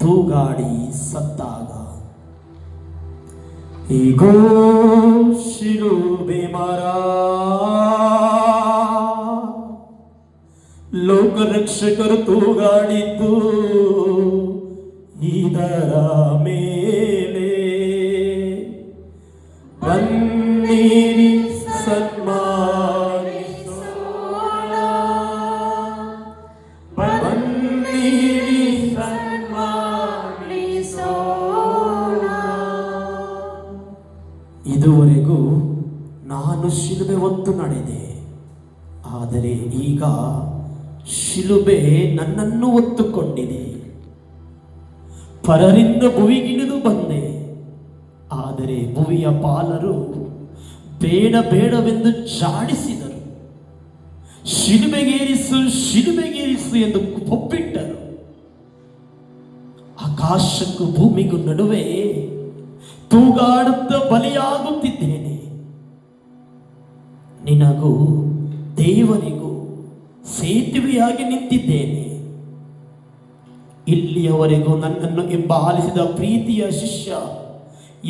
ತೂಗಾಡಿ ಸತ್ತಾಗ ಈಗೋ ಶಿಲುಬೆ ಮರ ಲೋಕರಕ್ಷಕರು ತೂಗಾಡಿದ್ದು ಇದರ ಮೇಲೆ ಬನ್ನಿರಿ ಸನ್ಮಾನಿಸೋಣ ಬನ್ನಿರಿ ಸನ್ಮಾನಿಸೋಣ. ಇದುವರೆಗೂ ನಾನು ಶಿಲುಬೆ ಹೊತ್ತು ನಡೆದೆ, ಆದರೆ ಈಗ ಶಿಲುಬೆ ನನ್ನನ್ನು ಹೊತ್ತುಕೊಂಡಿದೆ. ಪರರಿಂದ ಭುವಿಗಿಳಿದು ಬಂದೆ, ಆದರೆ ಭುವಿಯ ಪಾಲರು ಬೇಡ ಬೇಡವೆಂದು ಜಾಡಿಸಿದರು. ಶಿಲುಬೆಗೇರಿಸು ಶಿಲುಬೆಗೇರಿಸು ಎಂದು ಒಪ್ಪಿಟ್ಟರು. ಆಕಾಶಕ್ಕೂ ಭೂಮಿಗೂ ನಡುವೆ ತೂಗಾಡುತ್ತ ಬಲಿಯಾಗುತ್ತಿದ್ದೇನೆ. ನಿನಗೂ ದೇವರಿಗೂ ಸೇತುವೆಯಾಗಿ ನಿಂತಿದ್ದೇನೆ. ಇಲ್ಲಿಯವರೆಗೂ ನನ್ನನ್ನು ಹಿಂಬಾಲಿಸಿದ ಪ್ರೀತಿಯ ಶಿಷ್ಯ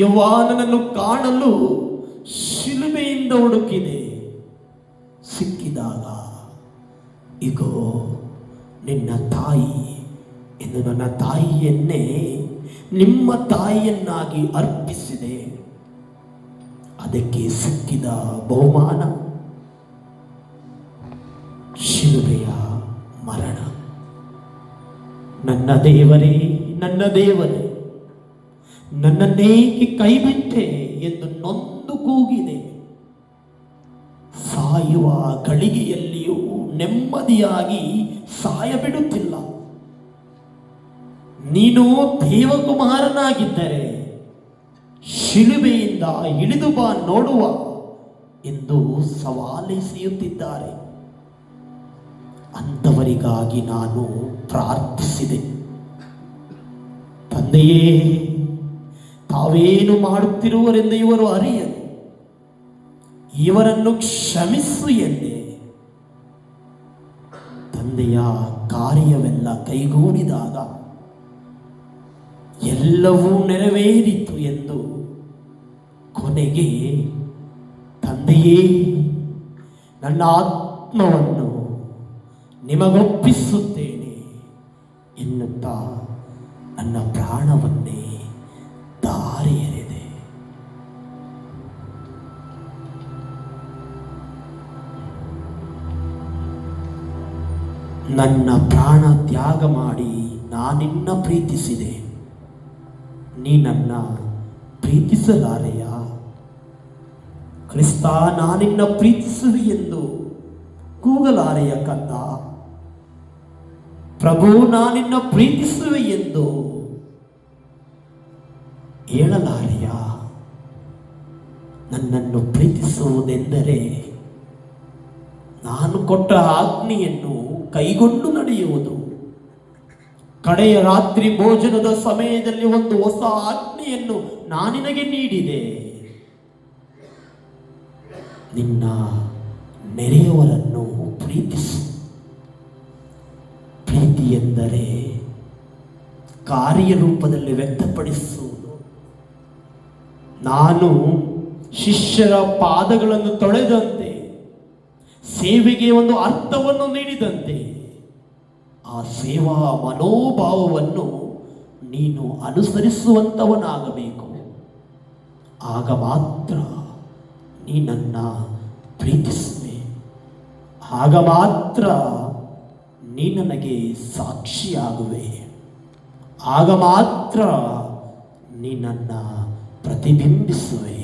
ಯೌವನನನ್ನು ಕಾಣಲು ಶಿಲುಬೆಯಿಂದ ಹುಡುಕಿದೆ. ಸಿಕ್ಕಿದಾಗ ಇಗೋ ನಿನ್ನ ತಾಯಿ ಎಂದು ನನ್ನ ತಾಯಿಯನ್ನೇ ನಿಮ್ಮ ತಾಯಿಯನ್ನಾಗಿ ಅರ್ಪಿಸಿದೆ. ಅದಕ್ಕೆ ಸಿಕ್ಕಿದ ಬಹುಮಾನ ಶಿಲುಬೆಯ ಮರಣ. ನನ್ನ ದೇವರೇ ನನ್ನ ದೇವರೇ, ನನ್ನನ್ನೇಕೆ ಕೈಬಿಟ್ಟೆ ಎಂದು ನೊಂದು ಕೂಗಿದೆ. ಸಾಯುವ ಗಳಿಗೆಯಲ್ಲಿಯೂ ನೆಮ್ಮದಿಯಾಗಿ ಸಾಯಬಿಡುತ್ತಿಲ್ಲ. ನೀನು ದೇವಕುಮಾರನಾಗಿದ್ದರೆ ಶಿಲುಬೆಯಿಂದ ಇಳಿದು ಬಾ ನೋಡುವ ಎಂದು ಸವಾಲೆಸೆಯುತ್ತಿದ್ದಾರೆ. ಅಂಥವರಿಗಾಗಿ ನಾನು ಪ್ರಾರ್ಥಿಸಿದೆ. ತಂದೆಯೇ, ತಾವೇನು ಮಾಡುತ್ತಿರುವರೆಂದು ಇವರು ಅರಿಯರು, ಇವರನ್ನು ಕ್ಷಮಿಸು ಎಂದೆ. ತಂದೆಯ ಕಾರ್ಯವೆಲ್ಲ ಕೈಗೂಡಿದಾಗ ಎಲ್ಲವೂ ನೆರವೇರಿತು ಎಂದು ಕೊನೆಗೆ ತಂದೆಯೇ, ನನ್ನ ಆತ್ಮವನ್ನು ನಿಮಗೊಪ್ಪಿಸುತ್ತೇನೆ ಎನ್ನುತ್ತಾ ನನ್ನ ಪ್ರಾಣವನ್ನೇ ದಾರಿ ಎರೆದೆ. ನನ್ನ ಪ್ರಾಣ ತ್ಯಾಗ ಮಾಡಿ ನಾನಿನ್ನ ಪ್ರೀತಿಸಿದೆ, ನೀ ನನ್ನ ಪ್ರೀತಿಸಲಾರೆಯ? ಕ್ರಿಸ್ತ, ನಾನಿನ್ನ ಪ್ರೀತಿಸುವೆ ಎಂದು ಕೂಗಲಾರೆಯ ಕಂದ? ಪ್ರಭು, ನಾನಿನ್ನ ಪ್ರೀತಿಸುವೆ ಎಂದು ಹೇಳಲಾರೆಯ? ನನ್ನನ್ನು ಪ್ರೀತಿಸುವುದೆಂದರೆ ನಾನು ಕೊಟ್ಟ ಆಜ್ಞೆಯನ್ನು ಕೈಗೊಂಡು ನಡೆಯುವುದು. ಕಡೆಯ ರಾತ್ರಿ ಭೋಜನದ ಸಮಯದಲ್ಲಿ ಒಂದು ಹೊಸ ಆಜ್ಞೆಯನ್ನು ನಾನಿನಗೆ ನೀಡಿದೆ. ನಿನ್ನ ನೆರೆಯವರನ್ನು ಪ್ರೀತಿಸು. ಪ್ರೀತಿ ಎಂದರೆ ಕಾರ್ಯರೂಪದಲ್ಲಿ ವ್ಯಕ್ತಪಡಿಸುವುದು. ನಾನು ಶಿಷ್ಯರ ಪಾದಗಳನ್ನು ತೊಳೆದಂತೆ, ಸೇವೆಗೆ ಒಂದು ಅರ್ಥವನ್ನು ನೀಡಿದಂತೆ, ಆ ಸೇವಾ ಮನೋಭಾವವನ್ನು ನೀನು ಅನುಸರಿಸುವಂಥವನಾಗಬೇಕು. ಆಗ ಮಾತ್ರ ನೀ ನನ್ನ ಪ್ರೀತಿಸುವೆ. ಆಗ ಮಾತ್ರ ನೀ ನನಗೆ ಸಾಕ್ಷಿಯಾಗುವೆ. ಆಗ ಮಾತ್ರ ನೀ ನನ್ನ ಪ್ರತಿಬಿಂಬಿಸುವೆ.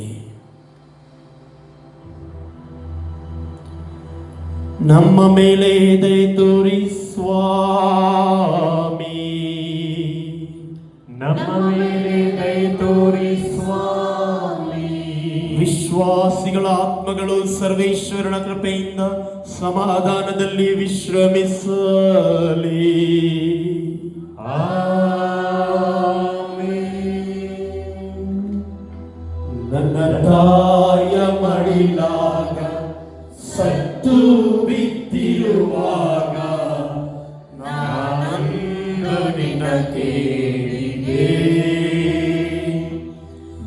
ನಮ್ಮ ಮೇಲೆ ದಯೆ ತೋರಿ ಸ್ವಾಮಿ, ನಮ್ಮ ಮೇಲೆ ದಯೆ ತೋರಿ ಸ್ವಾಮಿ. ವಿಶ್ವಾಸಿಗಳ ಆತ್ಮಗಳು ಸರ್ವೇಶ್ವರನ ಕೃಪೆಯಿಂದ ಸಮಾಧಾನದಲ್ಲಿ ವಿಶ್ರಮಿಸಲಿ. ನನ್ನ ತಾಯ ಮಡಿಲಾಗ ಸತ್ತು ಬಿದ್ದಿರುವಾಗ ನಾನಂದು ನಿನ್ನ ಕೇಳಿದೆ.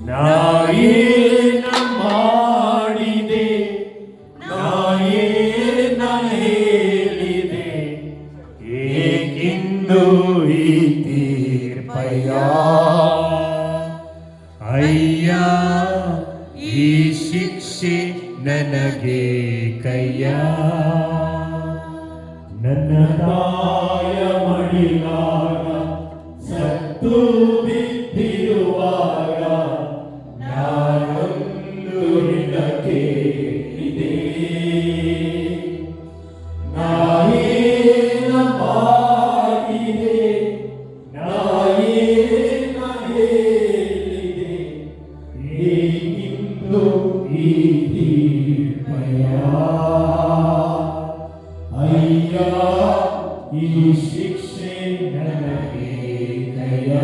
ನಾಯೇನ ಮಾಡಿದೆ, ನಾಯೇನ ಹೇಳಿದೆ, ಏಕೆಂದು ಈ ತೀರ್ಪಯ್ಯ. ಅಯ್ಯ, ಈ ಶಿಕ್ಷೆ ನನಗೆ ಕಯ್ಯ. ನನ್ನ ತಾಯ ಮಡಿಲಾಗ ಸತ್ತು ಬಿದ್ದಿರುವಾಗ ನಾನೊಂದು ನಿನ್ನ ಕೇಳಿದೆ. ನಾಯೇನ ಮಾಡಿದೆ, ನಾಯೇನ ಹೇಳಿದೆ, ಏಕೆಂದು ಈ ತೀರ್ಪಯ್ಯ. ಅಯ್ಯ, ಈ ಶಿಕ್ಷೆ ನನಗೆ ಕಯ್ಯ.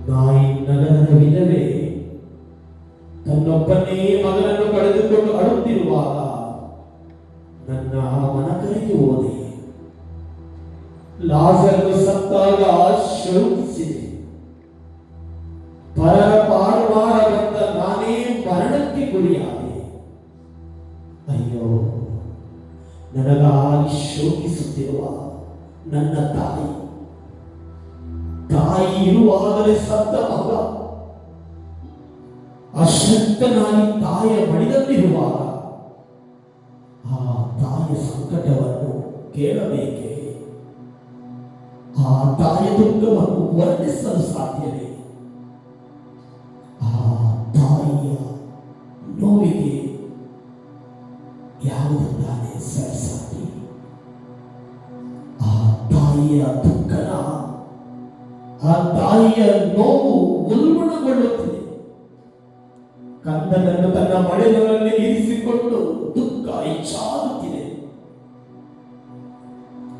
ನಾಯಿನ್ ನಗರದ ವಿಧವೆ ತನ್ನೊಬ್ಬನೇ ಮಗನನ್ನು ಕಳೆದುಕೊಂಡು ಅಳುತ್ತಿರುವಾಗ ನನ್ನ ಮನಕರಿಗೆ ಹೋದೆ. ಲಾಜರನು ಸತ್ತಾಗ ಶೋಕಿಸಿದೆ. ಪರರ ಪಾರು ಬಂದ ನಾನೇ ಮರಣಕ್ಕೆ ಗುರಿಯಾದೆ. ಅಯ್ಯೋ, ನನಗಾಗಿ ಶೋಕಿಸುತ್ತಿರುವ ನನ್ನ ತಾಯಿ ಇರುವಾಗಲೇ ಸತ್ತ ಮಗ ಅಶಕ್ತನಾಗಿ ತಾಯಿಯ ಮಡಿದಲ್ಲಿರುವಾಗ ಆ ತಾಯಿಯ ಸಂಕಟವನ್ನು ಕೇಳಬೇಕೆ? ಆ ತಾಯಿಯ ದುಃಖವನ್ನು ವರ್ಣಿಸಲು ಸಾಧ್ಯವೇ? ಆ ತಾಯಿಯ ನೋವಿಗೆ ಯಾವುದು ತಾನೇ ಸರಿಸಾಟಿ? ಆ ತಾಯಿಯ ದುಃಖನ, ಆ ತಾಯಿಯ ನೋವು ಉಲ್ಬಣಗೊಳ್ಳುತ್ತಿದೆ. ಕಂದನನ್ನು ತನ್ನ ಮಡಿಲಲ್ಲಿ ಇರಿಸಿಕೊಂಡು ದುಃಖ ಹೆಚ್ಚಾಗುತ್ತಿದೆ.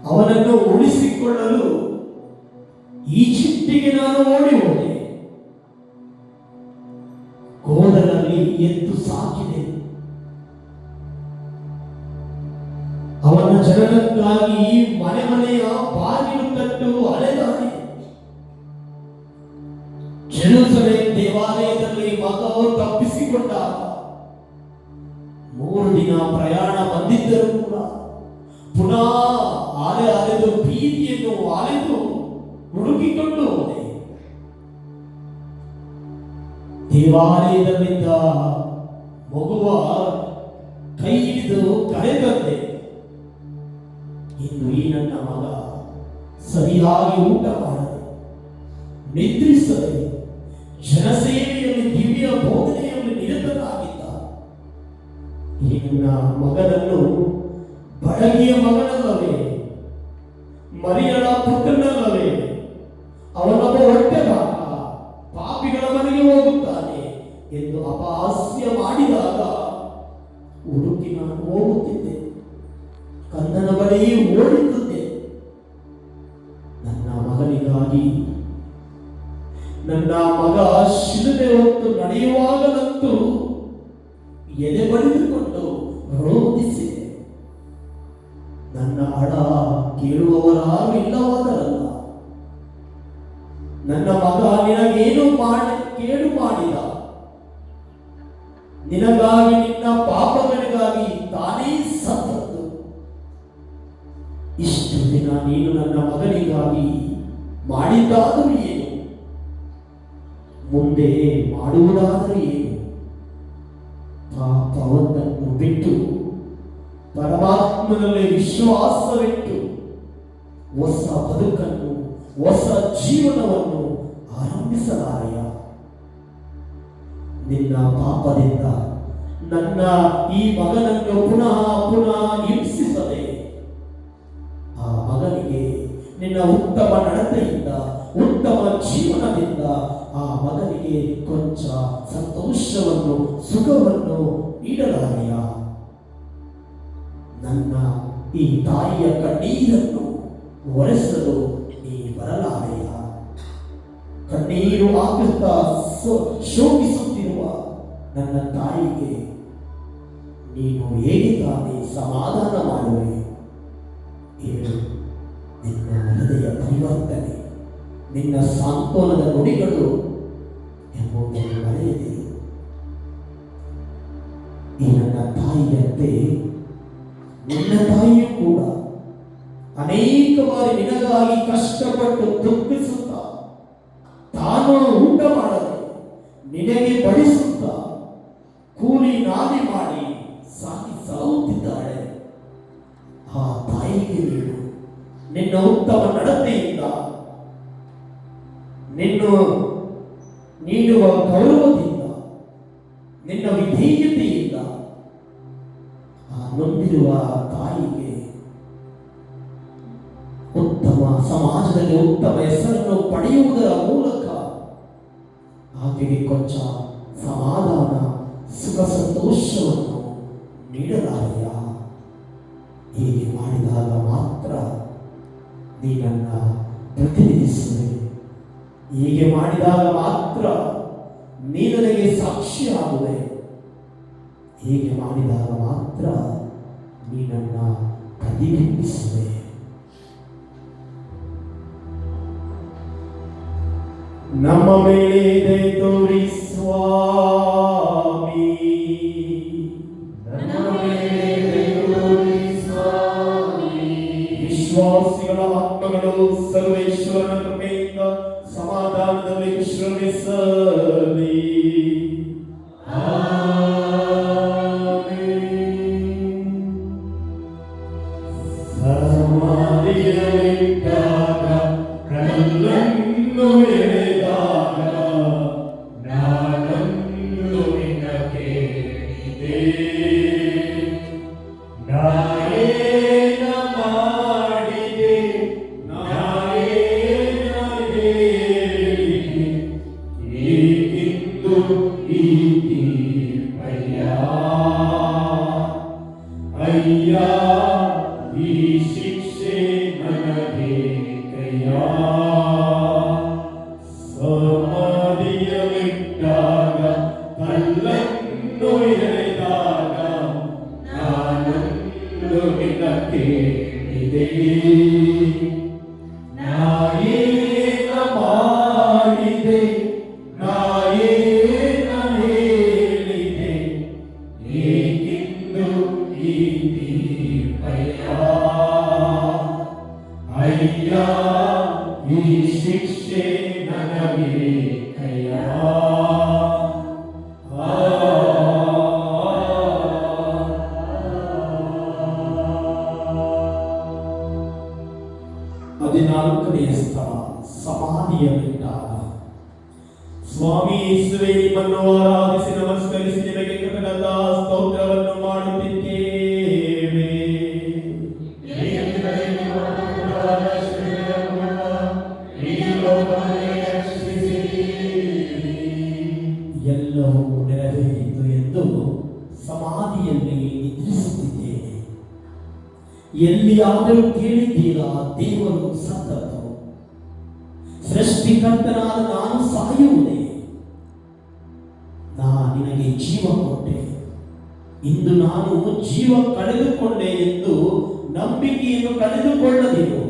ಅವನನ್ನು ಉಳಿಸಿಕೊಳ್ಳಲು ಈಜಿಪ್ಟಿಗೆ ನಾನು ಓಡಿ ಹೋದೆ. ಗೋದನಲ್ಲಿ ಎತ್ತು ಸಾಕಿದೆ. ಅವನ ಜನನಕ್ಕಾಗಿ ಮನೆ ಮನೆಯ ಬಾಗಿಲು ತಟ್ಟು ಅಲೆದಾಡಿದೆ. ಜೆರುಸಲೇಮ್ ದೇವಾಲಯದಲ್ಲಿ ಮಗವು ತಪ್ಪಿಸಿಕೊಂಡಾಗ 3 ದಿನ ಪ್ರಯಾಣ ಬಂದಿದ್ದರೂ ಕೂಡ ಪುನಃ ಅಲೆದು ಬೀದಿಯನ್ನು ಅಲೆದು ಹುಡುಕಿಕೊಂಡು ಹೋದೆ. ದೇವಾಲಯದಲ್ಲಿದ್ದ ಮಗುವ ಕೈ ಹಿಡಿದು ಕರೆದಂತೆ. ಇನ್ನು ಈ ನನ್ನ ಮಗ ಸರಿಯಾಗಿ ಊಟ ಮಾಡದೆ, ನಿದ್ರಿಸದೆ, ಜನಸೇವೆಯಲ್ಲಿ ದಿವ್ಯ ಬೋಧನೆಯಲ್ಲಿ ನಿರತನಾಗಿದ್ದ. ಈ ನನ್ನ ಮಗನನ್ನು ಬಡಗಿಯ ಮಗನಲ್ಲವೇ, ಮರಿಯಳ ಪುತ್ರನಲ್ಲವೇ, ಅವನೊಬ್ಬ ಹೊಟ್ಟೆಗಾರ, ಪಾಪಿಗಳ ಮನೆಗೆ ಹೋಗುತ್ತಾನೆ ಎಂದು ಅಪಹಾಸ್ಯ ಮಾಡಿದಾಗ ಹುಡುಕಿ ನಾನು ಹೋಗುತ್ತಿದ್ದೆ. ಕಂದನ ಬಳಿ ಓಡುತ್ತಿದ್ದೆ. ನನ್ನ ಮಗನಿಗಾಗಿ. ನನ್ನ ಮಗ ಶಿಲುಬೆ ಹೊತ್ತು ನಡೆಯುವಾಗಲಂತೂ ಎದೆ ಬಡಿದುಕೊಂಡು ರೋಧಿಸಿದೆ. ನನ್ನ ಹಣ ಕೇಳುವವರಾರು ಇಲ್ಲವಾದರಲ್ಲ. ನನ್ನ ಮಗ ನಿನಗೇನು ಕೇಡು ಮಾಡಿದ? ನಿನಗಾಗಿ, ನಿನ್ನ ಪಾಪಗಳಿಗಾಗಿ ತಾನೇ ಸತ್ತದ್ದು. ಇಷ್ಟು ದಿನ ನೀನು ನನ್ನ ಮಗನಿಗಾಗಿ ಮಾಡಿದ್ದಾದರೂ ಏನು, ಮುಂದೆ ಮಾಡುವುದಾದರೂ ಏನು? ಪಾಪವನ್ನು ಬಿಟ್ಟು ಪರಮಾತ್ಮನಲ್ಲಿ ವಿಶ್ವಾಸವಿಟ್ಟು ಹೊಸ ಬದುಕನ್ನು, ಹೊಸ ಜೀವನವನ್ನು ಆರಂಭಿಸಲಾರೆಯ? ನಿನ್ನ ಪಾಪದಿಂದ ನನ್ನ ಈ ಮಗನನ್ನು ಪುನಃ ಪುನಃ ಹಿಂಸಿಸದೆ ಆ ಮಗನಿಗೆ ನಿನ್ನ ಉತ್ತಮ ನಡತೆಯಿಂದ, ಉತ್ತಮ ಜೀವನದಿಂದ ಆ ಮಗನಿಗೆ ಕೊಂಚ ಸಂತೋಷವನ್ನು, ಸುಖವನ್ನು ನೀಡಲಾರೆಯ? ನನ್ನ ಈ ತಾಯಿಯ ಕಣ್ಣೀರನ್ನು ಒರೆಸಲು ನೀ ಬರಲಾರೆಯ? ಕಣ್ಣೀರು ಹಾಕುತ್ತಾ ಶೋಕಿಸುತ್ತಿರುವ ನನ್ನ ತಾಯಿಗೆ ನೀನು ಹೇಗೆ ತಾನೇ ಸಮಾಧಾನ ಮಾಡುವೆ? ಹೇಳು. ನಿನ್ನ ಹೃದಯ ಪರಿವರ್ತನೆ, ನಿನ್ನ ಸಾಂತ್ವನದ ನುಡಿಗಳು ಎಂಬುದನ್ನು ಮರೆಯದಿರು. ಈ ನನ್ನ ತಾಯಿಯಂತೆ ನಿನ್ನ ತಾಯಿಯೂ ಕೂಡ ಅನೇಕ ಬಾರಿ ನಿನಗಾಗಿ ಕಷ್ಟಪಟ್ಟು ದುಃಖಿಸುತ್ತಾ, ತಾನು ಊಟ ಮಾಡದೆ ನಿನಗೆ ಬಡಿಸುತ್ತಾ ಕೂಲಿ ನಾಲಿ ಮಾಡಿ ಸಾಕಿ ಸಾಗುತ್ತಿದ್ದಾಳೆ. ಆ ತಾಯಿಗೆ ನೀನು ನಿನ್ನ ಉತ್ತಮ ನಡತೆಯಿಂದ, ನಿನ್ನ ನೀಡುವ ಗೌರವದಿಂದ, ನಿನ್ನ ವಿಧೇಯತೆಯಿಂದ ಆ ನೊಂದಿರುವ ತಾಯಿಗೆ ಉತ್ತಮ ಸಮಾಜದಲ್ಲಿ ಉತ್ತಮ ಹೆಸರನ್ನು ಪಡೆಯುವುದರ ಮೂಲಕ ಆಕೆಗೆ ಕೊಂಚ ಸಮಾಧಾನ, ಸುಖ ಸಂತೋಷವನ್ನು ನೀಡಲಾರೆಯ? ಹೀಗೆ ಮಾಡಿದಾಗ ಮಾತ್ರ ನೀನನ್ನ ಪ್ರತಿನಿಧಿಸುವೆ. ಹೀಗೆ ಮಾಡಿದಾಗ ಮಾತ್ರ ನೀನು ನನಗೆ ಸಾಕ್ಷಿಯಾಗುವೆ. ಹೀಗೆ ಮಾಡಿದಾಗ ಮಾತ್ರ ನೀನನ್ನ ಪ್ರತಿಬಿಂಬಿಸುವೆ. ನಮ್ಮ ಮೇಲೆ ದಯೆ ತೋರಿ ಸ್ವಾಮಿ, ವಿಶ್ವಾಸಿಗಳ ಆತ್ಮಗಳು ಸರ್ವೇಶ್ವರನ ಕೃಪೆಯಿಂದ ಸಮಾಧಾನದಲ್ಲಿ ವಿಶ್ರಮಿಸಲಿ. ಸಮಾಧಿಯಲ್ಲಿದ್ದಾಗ ಕಲ್ಲನ್ನು ಎಳೆದಾಗ ನಾನಂದು ನಿನಗೆ ಕೇಳಿದೆ. ನಾನೇನ ಮಾಡಿದೆ, ನಾನೇನ ಹೇಳಿದೆ, ಏಕೆಂದು ಈ ತೀರ್ಪಯ್ಯ? ಅಯ್ಯ, ಈ ಶಿಕ್ಷೆ ನನಗೆ ಕಯ್ಯ. ಸಮಾಧಿಯಲ್ಲಿದ್ದಾಗ ಕಲ್ಲನ್ನು ಎಳೆದಾಗ ನಾನೊಂದು ನಿನಗೆ ಕೇಳಿದೆ. ನಾಯೇನ ಮಾಡಿದೆ, ನಾಯೇನ ಹೇಳಿದೆ, ಏಕೆಂದು ಈ ತೀರ್ಪಯ್ಯ? ಅಯ್ಯ, ಈ ಶಿಕ್ಷೆ ನನಗೆ ಕಯ್ಯ. ಹದಿನಾಲ್ಕನೆಯ ಸ್ಥಳ, ಸಮಾಧಿಯಲ್ಲಿಟ್ಟಾಗ. ಸ್ವಾಮಿ ಯೇಸುವೇ, ನಿಮ್ಮನ್ನು ಆರಾಧಿಸಿ ನಮಸ್ಕರಿಸಿ ನಿಮಗೆ ಕೃತಜ್ಞತ ಸ್ತೋತ್ರವನ್ನು ಮಾಡುತ್ತಿದ್ದೇವೆ. ಎಲ್ಲವೂ ನೆರವೇರಿತು ಎಂದು ಸಮಾಧಿಯಲ್ಲಿ ನಿದ್ರಿಸುತ್ತಿದ್ದೇನೆ. ಎಲ್ಲಿಯಾದರೂ ಕೇಳಿದ್ದೀರಾ ದೇವರು ಸತ್ತದ್ದು? ಸೃಷ್ಟಿಕರ್ತನಾದ ನಾನು ಸಾಯುವುದೇ? ನಿನಗೆ ಜೀವ ಕೊಟ್ಟೆ, ಇಂದು ನಾನು ಜೀವ ಕಳೆದುಕೊಂಡೆ ಎಂದು ನಂಬಿಕೆಯನ್ನು ಕಳೆದುಕೊಳ್ಳದಿರು,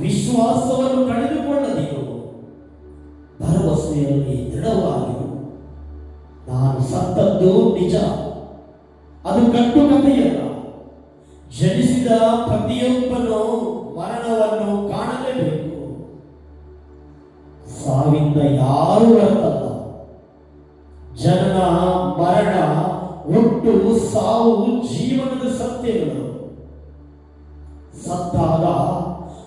ವಿಶ್ವಾಸವನ್ನು ಕಳೆದುಕೊಳ್ಳದಿರು, ಭರವಸೆಯಲ್ಲಿ ದೃಢವಾಗಿರು. ನಾನು ಸತ್ತದ್ದು ನಿಜ, ಅದು ಕಟ್ಟುಕತೆಯಲ್ಲ. ಜನಿಸಿದ ಪ್ರತಿಯೊಬ್ಬನು ಮರಣವನ್ನು ಕಾಣಲೇಬೇಕು. ಸಾವಿಂದ ಯಾರು ಹೊರತಲ್ಲ. ಜನನ, ಮರಣ, ಹುಟ್ಟು, ಸಾವು ಜೀವನದ ಸತ್ಯಗಳು. ಸತ್ತಾಗ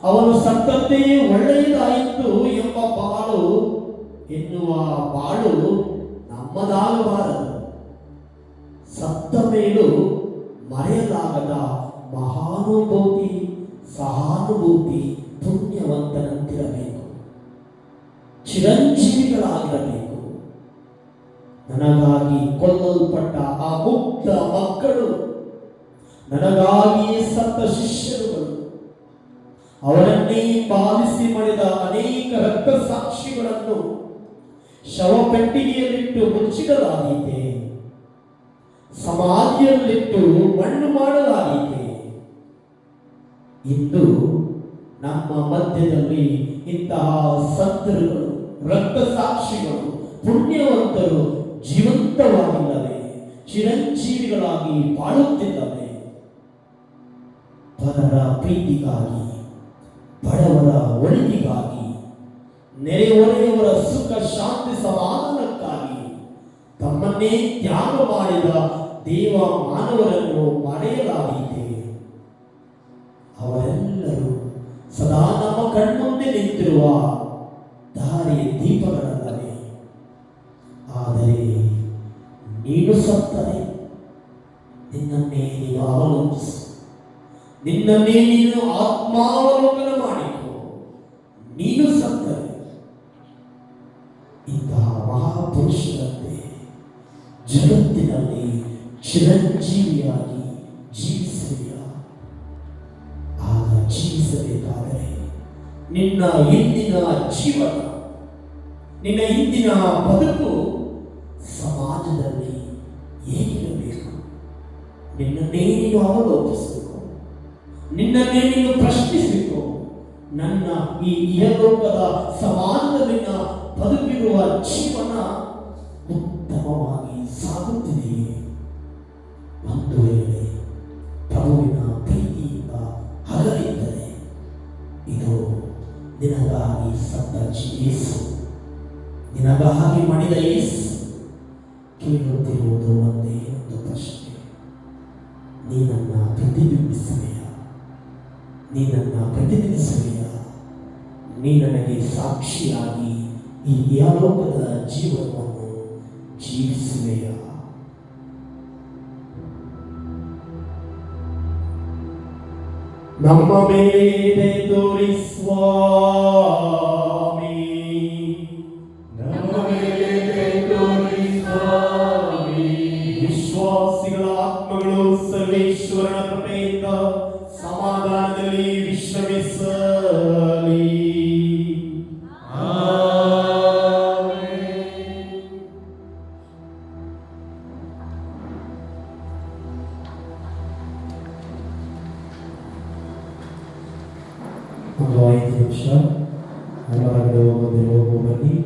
ಅವನು ಸತ್ತದ್ದೇ ಒಳ್ಳೆಯದಾಯಿತು ಎಂಬ ಬಾಳು ಎನ್ನುವ ಬಾಳು ನಮ್ಮದಾಗಬಾರದು. ಸತ್ತ ಮೇಲೂ ಮರೆಯಲಾಗದ ಮಹಾನುಭೂತಿ, ಸಹಾನುಭೂತಿ ಪುಣ್ಯವಂತನಂತಿರಬೇಕು. ಚಿರಂಜೀವಿಗಳಾಗಿರಬೇಕು. ನನಗಾಗಿ ಕೊಲ್ಲಲ್ಪಟ್ಟ ಆ ಮುಗ್ಧ ಮಕ್ಕಳು, ನನಗಾಗಿ ಸತ್ತ ಶಿಷ್ಯರುಗಳು, ಅವರನ್ನೇ ಪಾಲಿಸಿ ಮಾಡಿದ ಅನೇಕ ರಕ್ತ ಸಾಕ್ಷಿಗಳನ್ನು ಶವಪೆಟ್ಟಿಗೆಯಲ್ಲಿಟ್ಟು ಮುಚ್ಚಿಡಲಾಗಿದೆ. ಸಮಾಧಿಯಲ್ಲಿಟ್ಟು ಮಣ್ಣು ಮಾಡಲಾಗಿದೆ. ಇಂದು ನಮ್ಮ ಮಧ್ಯದಲ್ಲಿ ಇಂತಹ ಸಂತರುಗಳು, ರಕ್ತ ಸಾಕ್ಷಿಗಳು, ಪುಣ್ಯವಂತರು ಜೀವಂತವಾಗಿಲ್ಲವೇ? ಚಿರಂಜೀವಿಗಳಾಗಿ ಬಾಳುತ್ತಿಲ್ಲವೇ? ಪರರ ಪ್ರೀತಿಗಾಗಿ, ಬಡವರ ಒಳಿತಿಗಾಗಿ, ನೆರೆಹೊರೆಯವರ ಸುಖ ಶಾಂತಿ ಸಮಾಧಾನಕ್ಕಾಗಿ ತಮ್ಮನ್ನೇ ತ್ಯಾಗ ಮಾಡಿದ ದೇವ ಮಾನವರನ್ನು ಮರೆಯಲಾಗಿದೆ. ಅವರೆಲ್ಲರೂ ಸದಾ ನಮ್ಮ ಕಣ್ಮುಂದೆ ನಿಂತಿರುವ ದಾರಿಯ ದೀಪಗಳಲ್ಲವೇ? ಆದರೆ ನೀನು ಸತ್ತರೆ ನಿನ್ನನ್ನೇ ನೀನು ಅವಲೋಕಿಸು. ನಿನ್ನನ್ನೇ ನೀನು ಆತ್ಮಾವಲೋಕನ ಮಾಡಿಕೊ. ನೀನು ಸತ್ತರೆ ಇಂತಹ ಮಹಾಪುರುಷರಂತೆ ಜಗತ್ತಿನಲ್ಲಿ ಚಿರಂಜೀವಿಯಾಗಿ ಜೀವಿಸುವೆಯ? ಆಗ ಜೀವಿಸಬೇಕಾದರೆ ನಿನ್ನ ಇಂದಿನ ಜೀವನ, ನಿನ್ನ ಇಂದಿನ ಬದುಕು ಸಮಾಜದಲ್ಲಿ ಹೇಗಿರಬೇಕು? ನಿನ್ನನ್ನೇ ನೀನು ಅವಲೋಕಿಸಬೇಕು. ನಿನ್ನನ್ನೇ ನೀನು ಪ್ರಶ್ನಿಸಬೇಕು. ನನ್ನ ಈ ಇಹಲೋಕದ ಸಮಾಜದಲ್ಲಿನ ಬದುಕಿರುವ ಜೀವನ ಉತ್ತಮವಾಗಿ ಸಾಗುತ್ತಿದೆಯೇ? ಒಂದು ವೇಳೆ ಪ್ರಭುವಿನ ಪ್ರೀತಿಯಿಂದ ಹಗಲಿದ್ದರೆ ಇದು ನಿನಗಾಗಿ ಸತ್ತ ಯೇಸು, ನಿನಗಾಗಿ ಮಾಡಿದ ಯೇಸು. ಕೇಳುತ್ತಿರುವುದು ಒಂದೇ ಒಂದು ಪ್ರಶ್ನೆ: ನೀನನ್ನ ಪ್ರತಿಬಿಂಬಿಸುವೆಯ? ನೀನನ್ನ ಪ್ರತಿನಿಧಿಸುವೆಯ? ನೀ ನನಗೆ ಸಾಕ್ಷಿಯಾಗಿ ಈ ಇಹಲೋಕದ ಜೀವನವನ್ನು ಜೀವಿಸುವೆಯ? ನಮ್ಮ ಮೇಲೆ ದಯೆ ತೋರಿ ಸ್ವಾಮಿ, ನಮ್ಮ ಮೇಲೆ ದಯೆ ತೋರಿ ಸ್ವಾಮಿ. ವಿಶ್ವಾಸಿಗಳ ಆತ್ಮಗಳು ಸರ್ವೇಶ್ವರನ ಕೃಪೆಯಿಂದ ಸಮಾಧಾನದಲ್ಲಿ ವಿಶ್ರಮಿಸಲಿ. ಒಂದು 5 ನಿಮಿಷ ಹೊರಗಡೆ ಹೋಗೋದಿರೋ ಬನ್ನಿ.